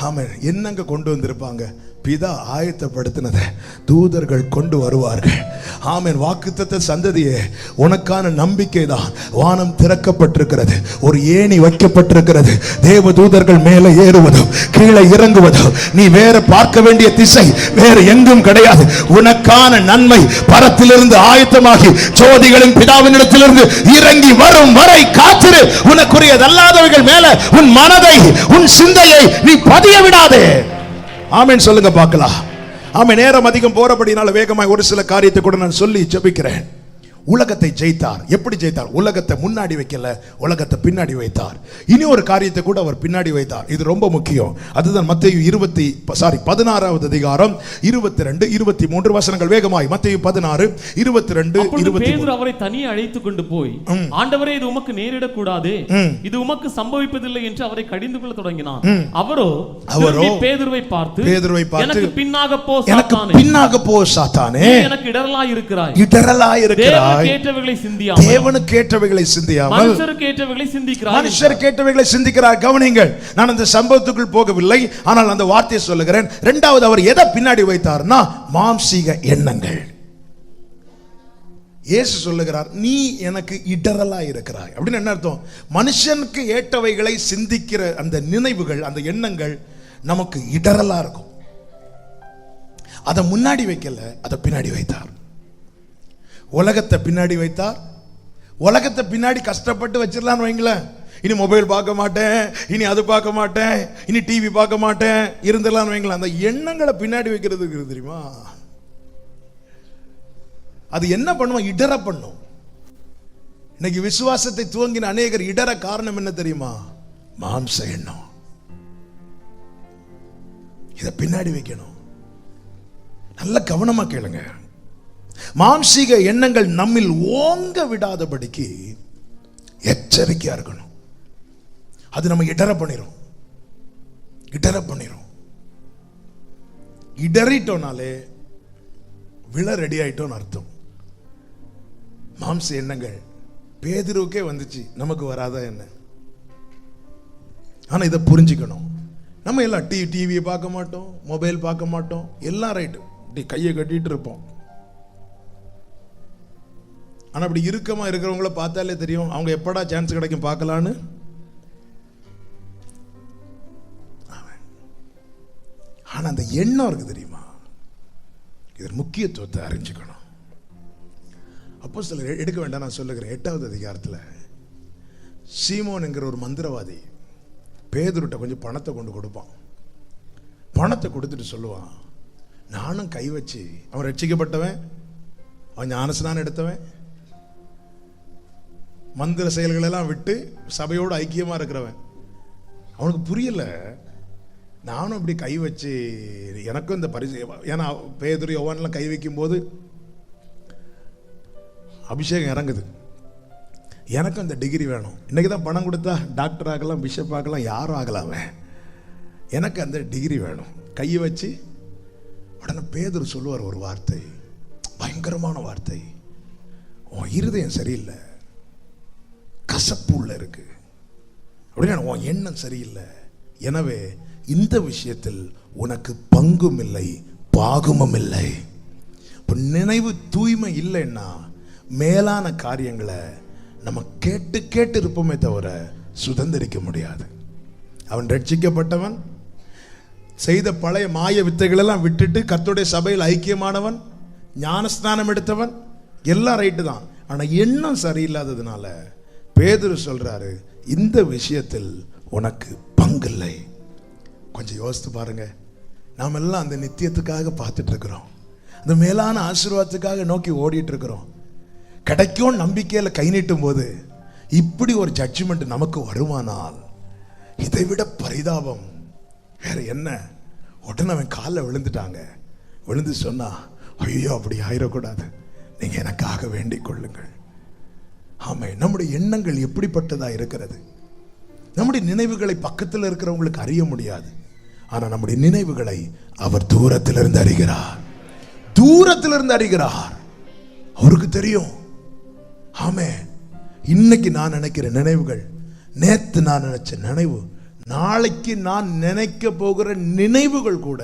ஆமென். என்னங்க கொண்டு வந்திருப்பாங்க? பிதா ஆயத்தப்படுத்தினதை தூதர்கள் கொண்டு வருவார்கள். ஆமென். வாக்குத்தத்த சந்ததியே, உனக்கான நம்பிக்கை தான். வானம் திறக்கப்பட்டிருக்கிறது, ஒரு ஏணி வைக்கப்பட்டிருக்கிறது. தேவ தூதர்கள் மேலே ஏறுவதோ கீழே இறங்குவதோ நீ வேற பார்க்க வேண்டிய திசை வேற எங்கும் கிடையாது. உனக்கான நன்மை பரத்திலிருந்து ஆயத்தமாகி ஜோதிகளின் பிதாவினிடத்திலிருந்து இறங்கி வரும் வரை காத்திரு. உனக்குரியதல்லாதவைகள் மேல உன் மனதை, உன் சிந்தையை நீ பதிய விடாதே. ஆமென். சொல்லுங்க பார்க்கலாம். ஆமென். நேரம் அதிகம் போறபடினால வேகமாய் ஒரு சில காரியத்தை கூட நான் சொல்லி ஜெபிக்கிறேன். உலகத்தை ஜெயித்தார். எப்படி ஜெயித்தார்? உலகத்தை முன்னாடி வைக்கல, உலகத்தை பின்னாடி வைத்தார். இனி ஒரு காரியத்தை கூட அவர் பின்னாடி வைத்தார். இது ரொம்ப முக்கியம். அதுதான் மத்தேயு 16வது அதிகாரம் 22 23 வசனங்கள். வேகமாய் மத்தேயு 16 22 23. பேதுரு அவரை தனியே அழைத்துக் கொண்டு போய், ஆண்டவரே, இது உமக்கு நேரிடக் கூடாதே, இது உமக்கு சம்பவிப்பதில்லை என்று அவரை கடிந்து கொள்ள தொடங்கினான். அவரோ பேதுருவை பார்த்து எனக்கு பின்னாக போ சாத்தானே, எனக்கு இடரலாய் இருக்கிறாய், தேவனுக்கு ஏற்றவைகளை சிந்தியாமல் மனுஷருக்கு ஏற்றவைகளை சிந்திக்கிறார். கவனிங்கள், நான் அந்த சம்பவத்துக்குள் போகவில்லை, ஆனால் அந்த வார்த்தையை சொல்லுகிறேன். இரண்டாவது, அவர் எதை பின்னாடி வைத்தார்னா மாம்சீக எண்ணங்கள். இயேசு சொல்லுகிறார், நீ எனக்கு இடரலா இருக்கிறாய். அப்படின்னு என்ன அர்த்தம்? மனுஷனுக்கு ஏற்றவைகளை சிந்திக்கிற அந்த நினைவுகள், அந்த எண்ணங்கள் நமக்கு இடரலா இருக்கும். அதை முன்னாடி வைக்கல, அதை பின்னாடி வைத்தார். உலகத்தை பின்னாடி வைத்தார். உலகத்தை பின்னாடி கஷ்டப்பட்டு வச்சிடலான்னு வைங்களேன். இனி மொபைல் பார்க்க மாட்டேன், இனி அது பார்க்க மாட்டேன், இனி டிவி பார்க்க மாட்டேன் இருந்துடலான்னு வைங்களேன். அந்த எண்ணங்களை பின்னாடி வைக்கிறதுக்கு தெரியுமா, அது என்ன பண்ணுவோம்? இடர பண்ணும். இன்னைக்கு விசுவாசத்தை துவங்கின அநேகர் இடர காரணம் என்ன தெரியுமா? மாம்ச எண்ணம். இதை பின்னாடி வைக்கணும். நல்ல கவனமா கேளுங்க. மாம்சீக எண்ணங்கள் நம்மில் ஓங்க விடாதபடிக்கு எச்சரிக்கையா இருக்கணும். அது நம்ம இடர பண்ணிரும். இடறிட்டோனாலே விழ ரெடி ஆயிட்டோன்னு அர்த்தம். மாம்ச எண்ணங்கள் பேதுருவுக்கே வந்துச்சு, நமக்கு வராதா என்ன? ஆனா இதை புரிஞ்சுக்கணும். நம்ம எல்லாம் டிவியை பார்க்க மாட்டோம், மொபைல் பார்க்க மாட்டோம், எல்லாம் ரைட்டு, கையை கட்டிட்டு இருப்போம். ஆனா அப்படி இறுக்கமா இருக்கிறவங்கள பார்த்தாலே தெரியும், அவங்க எப்படா சான்ஸ் கிடைக்கும் பார்க்கலான்னு. ஆனா அந்த எண்ணம் இருக்கு தெரியுமா, இதன் முக்கியத்துவத்தை அறிஞ்சுக்கணும். அப்போஸ்தலர் எடுக்க வேண்டாம், நான் சொல்லுகிறேன். 8வது அதிகாரத்தில் சீமோன் என்கிற ஒரு மந்திரவாதி பேதுருட்ட கொஞ்சம் பணத்தை கொண்டு கொடுப்பான். பணத்தை கொடுத்துட்டு சொல்லுவான், நானும் கை வச்சு, அவன் ரட்சிக்கப்பட்டவன், அவன் ஞானஸ்நானம் எடுத்தவன், மந்திர செயல்கள் எல்லாம் விட்டு சபையோடு ஐக்கியமா இருக்கிறவன். அவனுக்கு புரியல, நானும் இப்படி கை வச்சு எனக்கும் இந்த பரிசு. ஏன்னா பேதுரு யோவான்லாம் கை வைக்கும் போது அபிஷேகம் இறங்குது. எனக்கும் இந்த டிகிரி வேணும். இன்னைக்கு தான் பணம் கொடுத்தா டாக்டர் ஆகலாம், பிஷப் ஆகலாம், யாரும் ஆகலாமே. எனக்கு அந்த டிகிரி வேணும். கையை வச்சு உடனே பேதுரு சொல்லுவார் ஒரு வார்த்தை, பயங்கரமான வார்த்தை. உன் இருதயம் சரியில்லை, கசப்பு உள்ள இருக்கு அப்படின்னா உன் எண்ணம் சரியில்லை. எனவே இந்த விஷயத்தில் உனக்கு பங்கும் இல்லை, பாகமும் இல்லை. நினைவு தூய்மை இல்லைன்னா மேலான காரியங்களை நம்ம கேட்டு கேட்டு இருப்போமே தவிர சுதந்திரிக்க முடியாது. அவன் ரட்சிக்கப்பட்டவன், செய்த பழைய மாய வித்தைகள் எல்லாம் விட்டுட்டு கர்த்தருடைய சபையில் ஐக்கியமானவன், ஞானஸ்நானம் எடுத்தவன், எல்லாம் ரைட்டு தான். ஆனா எண்ணம் சரியில்லாததுனால பேதுரு சொல்றாரு, இந்த விஷயத்தில் உனக்கு பங்கில்லை. கொஞ்சம் யோசித்து பாருங்க. நாம் எல்லாம் அந்த நித்தியத்துக்காக பார்த்துட்டு இருக்கிறோம், அந்த மேலான ஆசீர்வாதத்துக்காக நோக்கி ஓடிட்டு இருக்கிறோம். கிடைக்கும் நம்பிக்கையில கை நீட்டும் போது இப்படி ஒரு ஜட்ஜ்மெண்ட் நமக்கு வருமானால் இதை விட பரிதாபம் வேற என்ன? உடனே அவன் காலில் விழுந்துட்டாங்க. விழுந்து சொன்னா, ஐயோ அப்படி ஆயிடக்கூடாது, நீங்க எனக்காக வேண்டிக் கொள்ளுங்கள். ஆமை, நம்முடைய எண்ணங்கள் எப்படிப்பட்டதா இருக்கிறது? நம்முடைய நினைவுகளை பக்கத்தில் இருக்கிறவங்களுக்கு அறிய முடியாது. ஆனா நம்முடைய நினைவுகளை அவர் தூரத்திலிருந்து அறிகிறார். தூரத்திலிருந்து அறிகிறார், அவருக்கு தெரியும். ஆமே, இன்னைக்கு நான் நினைக்கிற நினைவுகள், நேத்து நான் நினைச்ச நினைவு, நாளைக்கு நான் நினைக்க போகிற நினைவுகள் கூட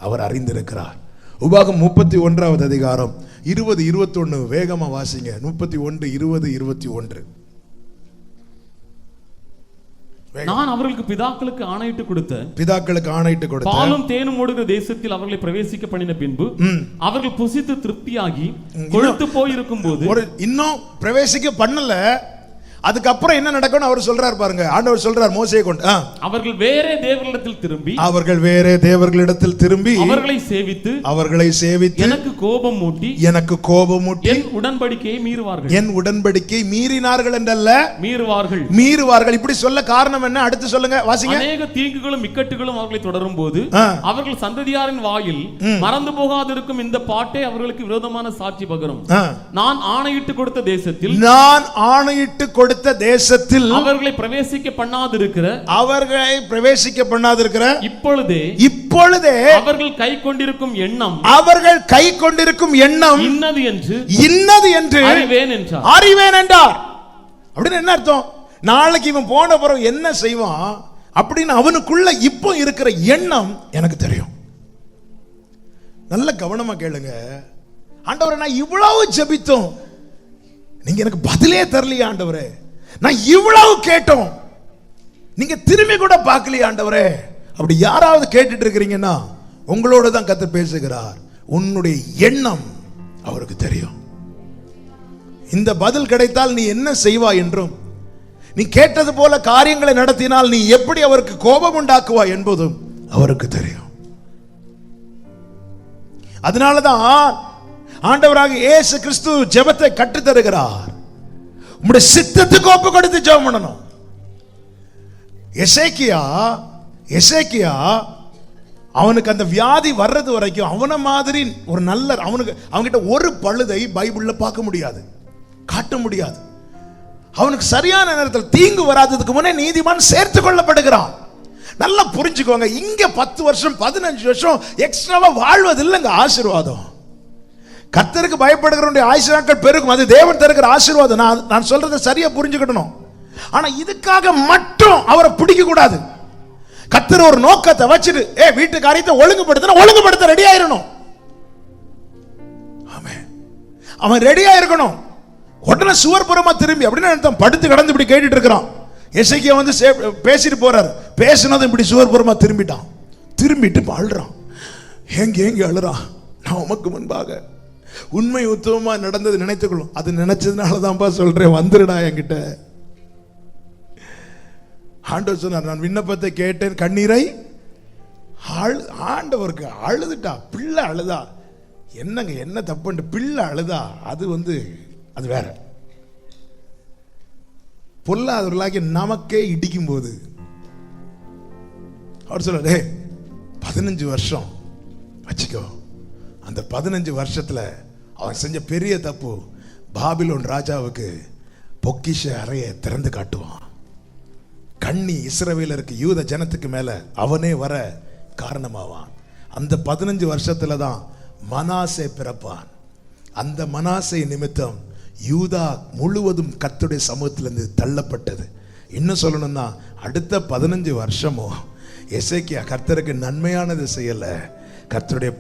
அவர் அறிந்திருக்கிறார். உபாகம் 31வது அதிகாரம் 20 21 வேகமா வாசிங்க. 31 20 21. நான் அவர்களுக்கு பிதாக்களுக்கு ஆணையிட்டு கொடுத்த பாலும் தேனும் ஓடுகிற தேசத்தில் அவர்களை பிரவேசிக்க பண்ணின பின்பு அவர்கள் புசித்து திருப்தியாகி கொழுத்து போயிருக்கும் போது, இன்னும் பிரவேசிக்க பண்ணல, அதுக்கப்புறம் என்ன நடக்கும்னு அவர் சொல்றார் பாருங்க. ஆண்டவர் சொல்றார் மோசேயை கொண்டு, அவர்கள் வேறே தேவர்களிடத்தில் திரும்பி அவர்களை சேவித்து எனக்கு கோபம் மூட்டி என் உடன்படிக்கையை மீறினார்கள் என்றல்ல, மீறுவார்கள். இப்படி சொல்ல காரணம் என்ன? அடுத்து சொல்லுங்க, வாசிங்க. அநேக தீங்குகளும் இக்கட்டுகளும் அவர்களை தொடரும் போது அவர்கள் சந்ததியாரின் வாயில் மறந்து போகாதிருக்கும் இந்த பாட்டை அவர்களுக்கு விரோதமான சாட்சி பகரும். நான் ஆணையிட்டு கொடுத்த தேசத்தில் அவர்களை பிரவேசிக்க பண்ணாதிருக்கிற இப்பொழுதே அவர்கள் கை கொண்டிருக்கும் எண்ணம் இன்னது என்று அறிவேன் என்றார். அப்படின்னு என்ன அர்த்தம்? நாளைக்கு இவன் போன பிறகு என்ன செய்வான் அப்படின்னு அவனுக்குள்ள இப்போ இருக்கிற எண்ணம் எனக்கு தெரியும். நல்ல கவனமா கேளுங்க. ஆண்டவரே, நான் இவ்வளவு ஜெபித்தோம், நீங்க எனக்கு பதிலே தரலையே ஆண்டவரே. நான் இவ்வளவு கேட்டோம், நீங்க திரும்பி கூட பார்க்கலையே ஆண்டவரே. அப்படி யாராவது கேட்டுட்டு இருக்கிறீங்கன்னா உங்களோட தான் கர்த்தர் பேசுகிறார். உன்னுடைய எண்ணம் அவருக்கு தெரியும். இந்த பதில் கிடைத்தால் நீ என்ன செய்வாய் என்றும், நீ கேட்டது போல காரியங்களை நடத்தினால் நீ எப்படி அவருக்கு கோபம் உண்டாக்குவாய் என்பதும் அவருக்கு தெரியும். அதனாலதான் ஆண்டவராக இயேசு கிறிஸ்து ஜெபத்தை கற்று தருகிறார். உம்முடைய சித்தத்துக்கு ஒப்பு கொடுத்து ஜெபம் பண்ணணும். எசேக்கியா அவனுக்கு அந்த வியாதி வர்றது வரைக்கும் அவன மாதிரி ஒரு நல்ல அவன்கிட்ட ஒரு பழுதை பைபிள்ல பார்க்க முடியாது, காட்ட முடியாது. அவனுக்கு சரியான நேரத்தில் தீங்கு வராததுக்கு முன்னே நீதிமான் சேர்த்து கொள்ளப்படுகிறான். நல்லா புரிஞ்சுக்கோங்க. இங்க 10 வருஷம் 15 வருஷம் எக்ஸ்ட்ராவா வாழ்வது இல்லைங்க ஆசீர்வாதம். கர்த்தருக்கு பயப்படுகிறவனுடைய ஆயுசு நாட்கள் பெருகும். அது தேவன் தருகிற ஆசீர்வாதம். நான் சொல்றதை சரியா புரிஞ்சுக்கணும். ஆனா இதுக்காக மட்டும் அவரை பிடிக்க கூடாது. கர்த்தர் ஒரு நோக்கத்தை வச்சுட்டு வீட்டு காரியத்தை ஒழுங்குபடுத்த ரெடி ஆயிரணும். அவன் ரெடியா இருக்கணும். உடனே சுவர்புறமா திரும்பி அப்படின்னு படுத்து கடந்து இப்படி கேட்டுட்டு இருக்கிறான். எசேக்கியா வந்து பேசிட்டு போறாரு. பேசினது இப்படி சுவர்புறமா திரும்பிட்டு அழுறான். எங்க அழுறான்? நான் உமக்கு முன்பாக உண்மை உத்தமமா நடந்தது நினைத்துக்கொள்ளும். அது நினைச்சதுனாலதான்ப்பா சொல்றேன், வந்துருடா என்கிட்ட. ஆண்டவர் சொன்னார், நான் விண்ணப்பத்தை கேட்டேன், கண்ணீரை ஆண்டவருக்கு அழுதுட்டா. பிள்ளை அழுதா என்னங்க, என்ன தப்பு? பிள்ளை அழுதா அது வேற. பொல்லாதவர்களாகி நமக்கே இடிக்கும் போது அவர் சொல்றாரு, 15 வருஷம் வச்சுக்கோ. அந்த 15 வருஷத்துல அவன் செஞ்ச பெரிய தப்பு, பாபிலோன் ராஜாவுக்கு பொக்கிஷ அறையை திறந்து காட்டுவான். கண்ணி இஸ்ரவேலருக்கு யூத ஜனத்துக்கு மேல அவனே வர காரணமாவான். அந்த 15 வருஷத்துல தான் மனாசே பிறப்பான். அந்த மனாசே நிமித்தம் யூதா முழுவதும் கர்த்தருடைய சமூகத்திலிருந்து தள்ளப்பட்டது. இன்னும் சொல்லணும்னா அடுத்த 15 வருஷமும் எசேக்கியா கர்த்தருக்கு நன்மையானது செய்யல, கர்த்தருடைய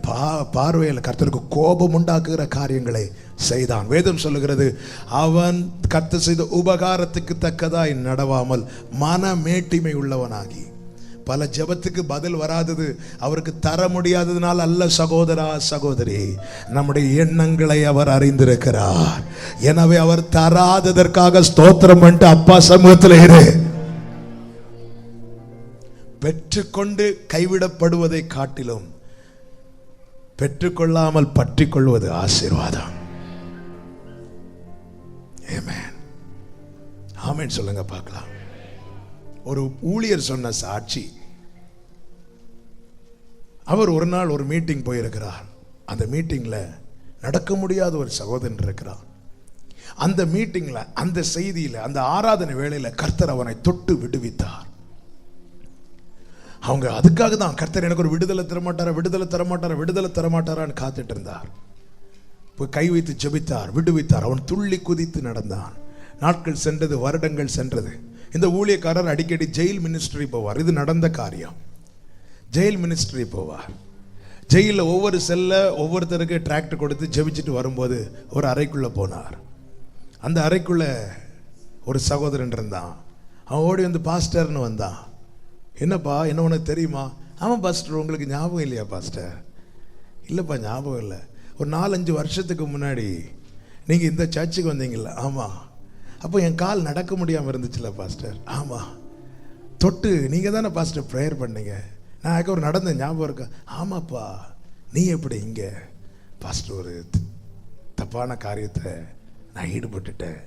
பார்வையில் கர்த்தருக்கு கோபம் உண்டாக்குகிற காரியங்களை செய்தான். வேதம் சொல்லுகிறது, அவன் கர்த்தர் செய்த உபகாரத்துக்கு தக்கதாய் நடவாமல் மன மேட்டிமை உள்ளவனாகி. பல ஜெபத்துக்கு பதில் வராதது அவருக்கு தர முடியாததுனால் அல்ல சகோதரா சகோதரி, நம்முடைய எண்ணங்களை அவர் அறிந்திருக்கிறார். எனவே அவர் தராததற்காக ஸ்தோத்திரம் பண்ணிட்டு அப்பா சமூகத்தில் இரு. பெற்றுக்கொண்டு கைவிடப்படுவதை காட்டிலும் பெற்றுக்கொள்ளாமல் பற்றி கொள்வது ஆசீர்வாதம். ஆமென். ஆமென் சொல்லுங்க பார்க்கலாம். ஒரு ஊழியர் சொன்ன சாட்சி. அவர் ஒரு நாள் ஒரு மீட்டிங் போயிருக்கிறார். அந்த மீட்டிங்ல நடக்க முடியாத ஒரு சகோதரன் இருக்கிறார். அந்த மீட்டிங்ல, அந்த செய்தியில, அந்த ஆராதனை வேளையில கர்த்தர் அவனை தொட்டு விடுவித்தார். அவங்க அதுக்காக தான் கர்த்தர் எனக்கு ஒரு விடுதலை தரமாட்டாரான்னு காத்துட்டு இருந்தார். போய் கை வைத்து ஜெபித்தார், விடுவித்தார். அவன் துள்ளி குதித்து நடந்தான். நாட்கள் சென்றது, வருடங்கள் சென்றது. இந்த ஊழியக்காரர் அடிக்கடி ஜெயில் மினிஸ்ட்ரி போவார். இது நடந்த காரியம். ஜெயில் மினிஸ்ட்ரி போவார். ஜெயிலில் ஒவ்வொரு செல்ல ஒவ்வொருத்தருக்கு டிராக்டர் கொடுத்து ஜெபிச்சுட்டு வரும்போது ஒரு அறைக்குள்ளே போனார். அந்த அறைக்குள்ள ஒரு சகோதரன் இருந்தான். அவன் ஓடி வந்து பாஸ்டர்னு வந்தான். என்னப்பா, என்ன உனக்கு தெரியுமா? ஆமாம் பாஸ்டர், உங்களுக்கு ஞாபகம் இல்லையா பாஸ்டர்? இல்லைப்பா ஞாபகம் இல்லை. ஒரு 4-5 வருஷத்துக்கு முன்னாடி நீங்கள் இந்த சர்ச்சுக்கு வந்தீங்களா? ஆமாம். அப்போ என் கால் நடக்க முடியாமல் இருந்துச்சுல்ல பாஸ்டர். ஆமாம், தொட்டு நீங்கள் தானே பாஸ்டர் ப்ரேயர் பண்ணீங்க, நான் ஒரு நடந்த ஞாபகம் இருக்கா? ஆமாப்பா, நீ எப்படி இங்கே? பாஸ்டர் ஒரு தப்பான காரியத்தை நான் ஈடுபட்டுட்டேன்,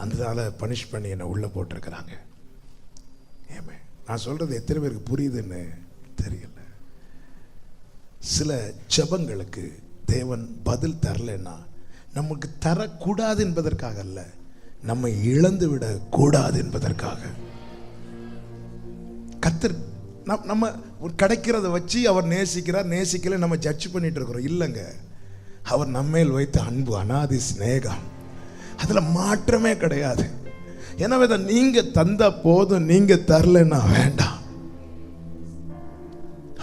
அதனால பனிஷ் பண்ணி என்னை உள்ளே போட்டிருக்கிறாங்க. ஏமே, நான் சொல்கிறது எத்தனை பேருக்கு புரியுதுன்னு தெரியல. சில ஜெபங்களுக்கு தேவன் பதில் தரலைன்னா நமக்கு தரக்கூடாது என்பதற்காக அல்ல, நம்மை இழந்து விட கூடாது என்பதற்காக. கர்த்தர் நம்ம கிடைக்கிறத வச்சு அவர் நேசிக்கிறார், நேசிக்கல நம்ம ஜட்ஜ் பண்ணிட்டு இருக்கிறோம். இல்லைங்க, அவர் நம்மேல் வைத்த அன்பு அனாதி சிநேகம், அதுல மாற்றமே கிடையாது. எனவே தான் நீங்க தந்த போதும், நீங்க தரலன்னா வேண்டாம்.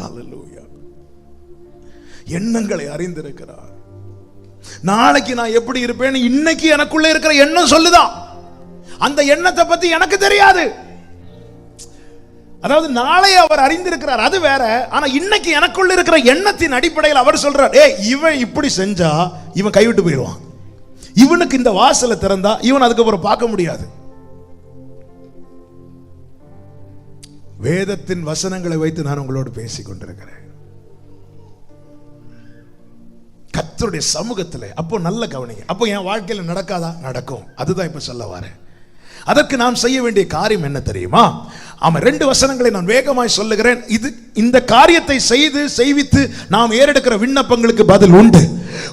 ஹல்லேலூயா. எண்ணங்களை அறிந்திருக்கிறார். நாளைக்கு நான் எப்படி இருப்பேன்னு இன்னைக்கு எனக்குள்ள இருக்கிற எண்ணம் சொல்லுதான். அந்த எண்ணத்தை பத்தி எனக்கு தெரியாது. அதாவது நாளை அவர் அறிந்திருக்கிறார், அது வேற. ஆனா இன்னைக்கு எனக்குள்ள இருக்கிற எண்ணத்தின் அடிப்படையில் அவர் சொல்றார், இவன் இப்படி செஞ்சா இவன் கைவிட்டு போயிடுவான், இவனுக்கு இந்த வாசலை திறந்தா இவன் அதுக்கப்புறம் பார்க்க முடியாது. வேதத்தின் வசனங்களை வைத்து நான் உங்களோடு பேசிக் கொண்டிருக்கிறேன். கர்த்தருடைய சமூகத்தில். அப்போ நல்ல கவனிங்க. அப்போ என் வாழ்க்கையில் நடக்காதா? நடக்கும். அதுதான் இப்ப சொல்ல வரேன். அதற்கு நாம் செய்ய வேண்டிய காரியம் என்ன தெரியுமா? ஆமா, 2 வசனங்களை நான் வேகமாய் சொல்லுகிறேன். இந்த காரியத்தை செய்வித்து நாம் ஏறெடுக்கிற விண்ணப்பங்களுக்கு பதில் உண்டு.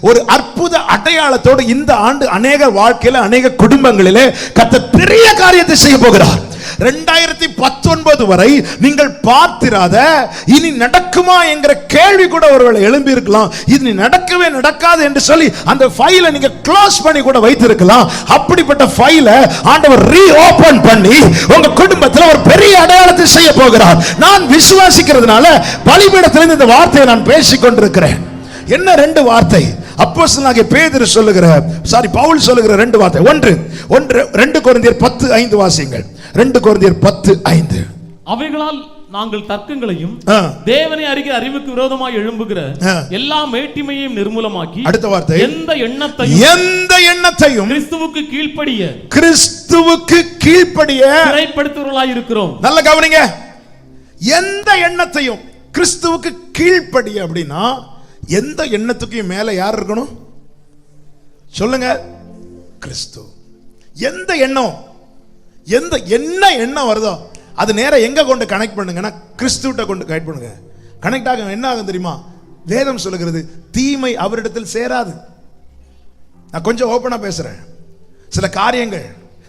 ஒரு அற்புத அடையாளத்தோடு இந்த ஆண்டு அநேக வாழ்க்கையில, அநேக குடும்பங்களிலே கர்த்தர் பெரிய காரியத்தை செய்ய போகிறார். 2019 வரை நீங்கள் பார்த்திராத, இனி நடக்குமா என்கிற கேள்வி கூட ஒருவேளை எழும்பி இருக்கலாம். இது நடக்கவே நடக்காது என்று சொல்லி அந்த ஃபைலை நீங்க க்ளோஸ் பண்ணி கூட வைத்திருக்கலாம். அப்படிப்பட்ட ஃபைலை ஆண்டவர் ரீஓபன் பண்ணி உங்க குடும்பத்தில் ஒரு பெரிய அடையாளத்தை செய்ய போகிறார். நான் விசுவாசிக்கிறதுனால பலிபீடத்திலிருந்து இந்த வார்த்தையை நான் பேசிக் கொண்டிருக்கிறேன். என்ன 2 வார்த்தை? அப்போஸ்தலனாகிய பேதுரு பவுல் சொல்லுகிற 2 வார்த்தை. 2 கொரிந்தியர் 10:5 வாசியுங்கள். 2 கொரிந்தியர் 10:5. அவைகளால் நாங்கள் தர்க்கங்களையும் தேவனை அறிகிற அறிவுக்கு விரோதமாய் எழும்புகிற எல்லா மேட்டிமையையும் நிர்மூலமாக்கி, அடுத்த வார்த்தை, எந்த எண்ணத்தையும் கிறிஸ்துவுக்கு கீழ்ப்படிய சிறைப்படுத்துவர்களாய் இருக்கிறோம். நல்ல கவனிங்க. எந்த எண்ணத்தையும் கிறிஸ்துவுக்கு கீழ்ப்படிய அப்படின்னா எந்த எண்ணத்துக்கும் மேல யார் இருக்கணும் சொல்லுங்க? கிறிஸ்து. எந்த எண்ணம், என்ன எண்ணம் வருதோ அது நேரா எங்க கொண்டு கனெக்ட் பண்ணுங்கன்னா கிறிஸ்துவிட்ட கொண்டு கனெக்ட் பண்ணுங்க. கனெக்ட் ஆக என்ன ஆகும் தெரியுமா? வேதம் சொல்லுகிறது, தீமை அவரிடத்தில் சேராது. நான் கொஞ்சம் ஓப்பனா பேசுறேன். சில காரியங்கள்,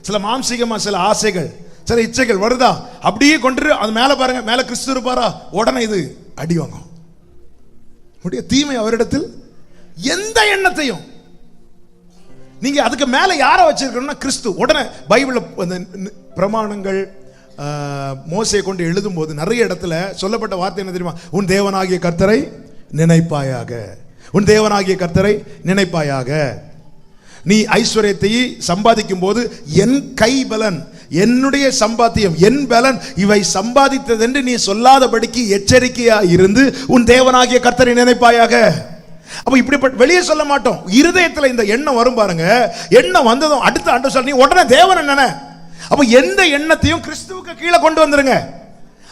சில மாம்சீகமா சில ஆசைகள், சில இச்சைகள் வருதா, அப்படியே கொண்டு அது மேல பாருங்க, மேல கிறிஸ்து இருப்பாரா, உடனே இது அடி வாங்கும். தீமை அவரிடத்தில் எந்த எண்ணத்தையும் நீங்க அதுக்கு மேல யாரை வச்சிருக்கணும்னா கிறிஸ்து. உடனே பைபிள் பிரமாணங்கள் மோசையை கொண்டு எழுதும் போது நிறைய இடத்துல சொல்லப்பட்ட வார்த்தை என்ன தெரியுமா? உன் தேவனாகிய கர்த்தரை நினைப்பாயாக, உன் தேவனாகிய கர்த்தரை நினைப்பாயாக. நீ ஐஸ்வர்யத்தை சம்பாதிக்கும் போது என் கை பலன், என்னுடைய சம்பாத்தியம், என் பலன் இவை சம்பாதித்தது என்று நீ சொல்லாதபடிக்கு எச்சரிக்கையா இருந்து உன் தேவனாகிய கர்த்தரை நினைப்பாயாக. அப்ப இப்படி வெளியே சொல்ல மாட்டோம். இருதயத்துல இந்த எண்ணம் வரும் பாருங்க. எண்ணம் வந்ததும் அடுத்த ஆண்டு சொல்ல நீ உடனே தேவன் என்ன. அப்ப எந்த எண்ணத்தையும் கிறிஸ்துவுக்கு கீழே கொண்டு வந்துருங்க.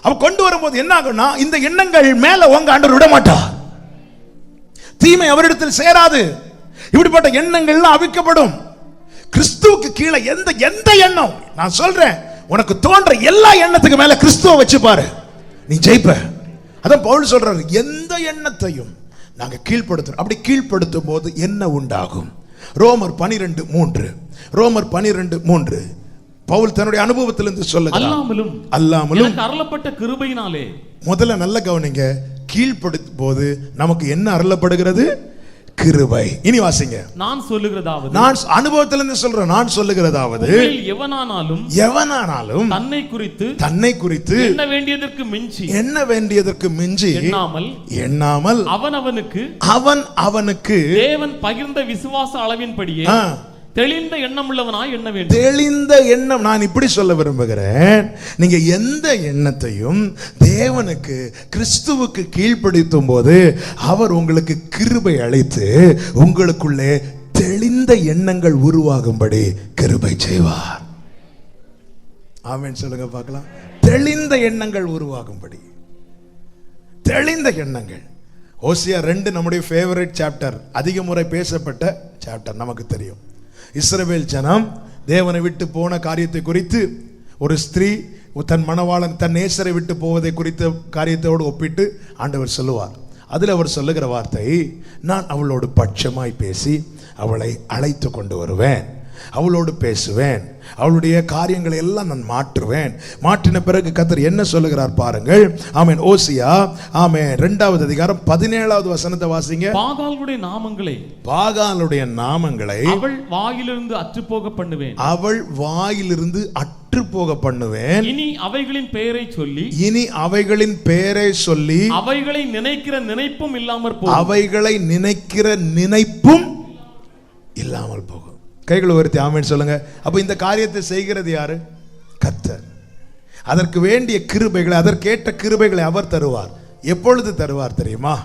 அப்ப கொண்டு வரும்போது என்ன ஆகும்னா, இந்த எண்ணங்கள் மேல உங்க ஆண்டவர் விட மாட்டா. தீமை அவரிடத்தில் சேராது. இப்படிப்பட்ட எண்ணங்கள்லாம் அவிக்கப்படும். கிறிஸ்துவுக்கு கீழே எந்த எண்ணம், நான் சொல்றேன், உனக்கு தோன்ற எல்லா எண்ணத்துக்கு மேல கிறிஸ்துவை வச்சு பாரு, நீ ஜெயிப்ப. அதான் பவுல் சொல்றாரு, எந்த எண்ணத்தையும் நாங்க கீழ்ப்படுத்துறோம். அப்படி கீழ்ப்படுத்தும் போது என்ன உண்டாகும்? ரோமர் 12:3 பவுல் தன்னுடைய அனுபவத்திலிருந்து சொல்லுகிறார். அல்லாமலும் அருளப்பட்ட கிருபையினாலே. முதல்ல நல்ல கவனிங்க. கீழ்ப்படுத்தும் போது நமக்கு என்ன அருளப்படுகிறது? கிருபை. இனி வாசிங்க. நான் சொல்லுகிறதாவது, நான் அனுபவத்திலிருந்து சொல்றேன், நான் சொல்லுகிறதாவது, எவனானாலும் தன்னை குறித்து என்ன வேண்டியதற்கு மிஞ்சி எண்ணாமல் அவன் அவனுக்கு தேவன் பகிர்ந்த விசுவாச அளவின்படியே தெளிந்த எண்ணம் உள்ளவனாய் எண்ண வேண்டும். தெளிந்த எண்ணம். நான் இப்படி சொல்ல விரும்புகிறேன், நீங்க எந்த எண்ணத்தையும் தேவனுக்கு கிறிஸ்துவுக்கு கீழ்ப்படுத்தும் போது அவர் உங்களுக்கு கிருபை அளித்து உங்களுக்குள்ளே தெளிந்த எண்ணங்கள் உருவாகும்படி கிருபை செய்வார். ஆமென் சொல்லுங்க பார்க்கலாம். தெளிந்த எண்ணங்கள் உருவாகும்படி. தெளிந்த எண்ணங்கள். ஓசியா 2 நம்முடைய ஃபேவரட் சாப்டர், அதிக முறை பேசப்பட்ட சாப்டர், நமக்கு தெரியும். இஸ்ரவேல் ஜனம் தேவனை விட்டு போன காரியத்தை குறித்து ஒரு ஸ்திரீ தன் மணவாளன் தன் நேசரை விட்டு போவதை குறித்த காரியத்தோடு ஒப்பிட்டு ஆண்டவர் சொல்லுவார். அதில் அவர் சொல்லுகிற வார்த்தை, நான் அவளோடு பட்சமாய் பேசி அவளை அழைத்து கொண்டு வருவேன், அவளோடு பேசுவேன், அவளுடைய காரியங்களை எல்லாம் நான் மாற்றுவேன். மாற்றின பிறகு கர்த்தர் என்ன சொல்லுகிறார் பாருங்கள். ஆமென். ஓசியா 2வது அதிகாரம் 17வது வசனத்தை வாசிங்க. பாகாலுடைய நாமங்களை அவள் வாயிலிருந்து அற்றுப்போக பண்ணுவேன், அவள் வாயிலிருந்து அற்றுப்போக பண்ணுவேன். இனி அவைகளின் பெயரை சொல்லி அவைகளை நினைக்கிற நினைப்பும் இல்லாமல் போகும், அவைகளை நினைக்கிற நினைப்பும் இல்லாமல் போகும். கைகளை உயர்த்தி ஆமென் சொல்லுங்க. அப்ப இந்த காரியத்தை செய்கிறது யாரு? கர்த்தர். அதற்கு வேண்டிய கிருபைகளை, அதற்கேற்ற கிருபைகளை அவர் தருவார். எப்பொழுது தருவார் தெரியுமா?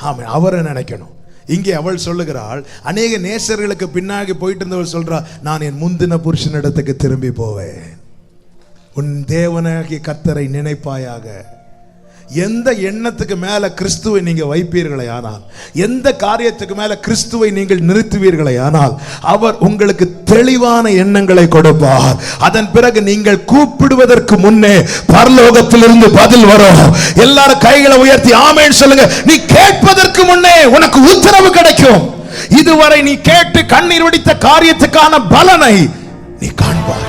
ஆமென். அவரை நினைக்கணும். இங்கே அவள் சொல்லுகிறாள், அநேக நேசர்களுக்கு பின்னாடி போயிட்டு இருந்தவள் சொல்றா, நான் என் முந்தின புருஷனிடத்துக்கு திரும்பி போவேன். உன் தேவனாகிய கர்த்தரை நினைப்பாயாக. எந்த எண்ணத்துக்கு மேல கிறிஸ்துவை நீங்க வைப்பீர்களே ஆனால், எந்த காரியத்துக்கு மேல கிறிஸ்துவை நீங்கள் நிறுத்துவீர்களே ஆனால், அவர் உங்களுக்கு தெளிவான எண்ணங்களை கொடுப்பார். அதன் பிறகு நீங்கள் கூப்பிடுவதற்கு முன்னே பரலோகத்திலிருந்து பதில் வரும். எல்லாரும் கைகளை உயர்த்தி ஆமென் சொல்லுங்க. நீ கேட்பதற்கு முன்னே உனக்கு உத்தரவு கிடைக்கும். இதுவரை நீ கேட்டு கண்ணீர் வடித்த காரியத்துக்கான பலனை நீ காண்பாய்.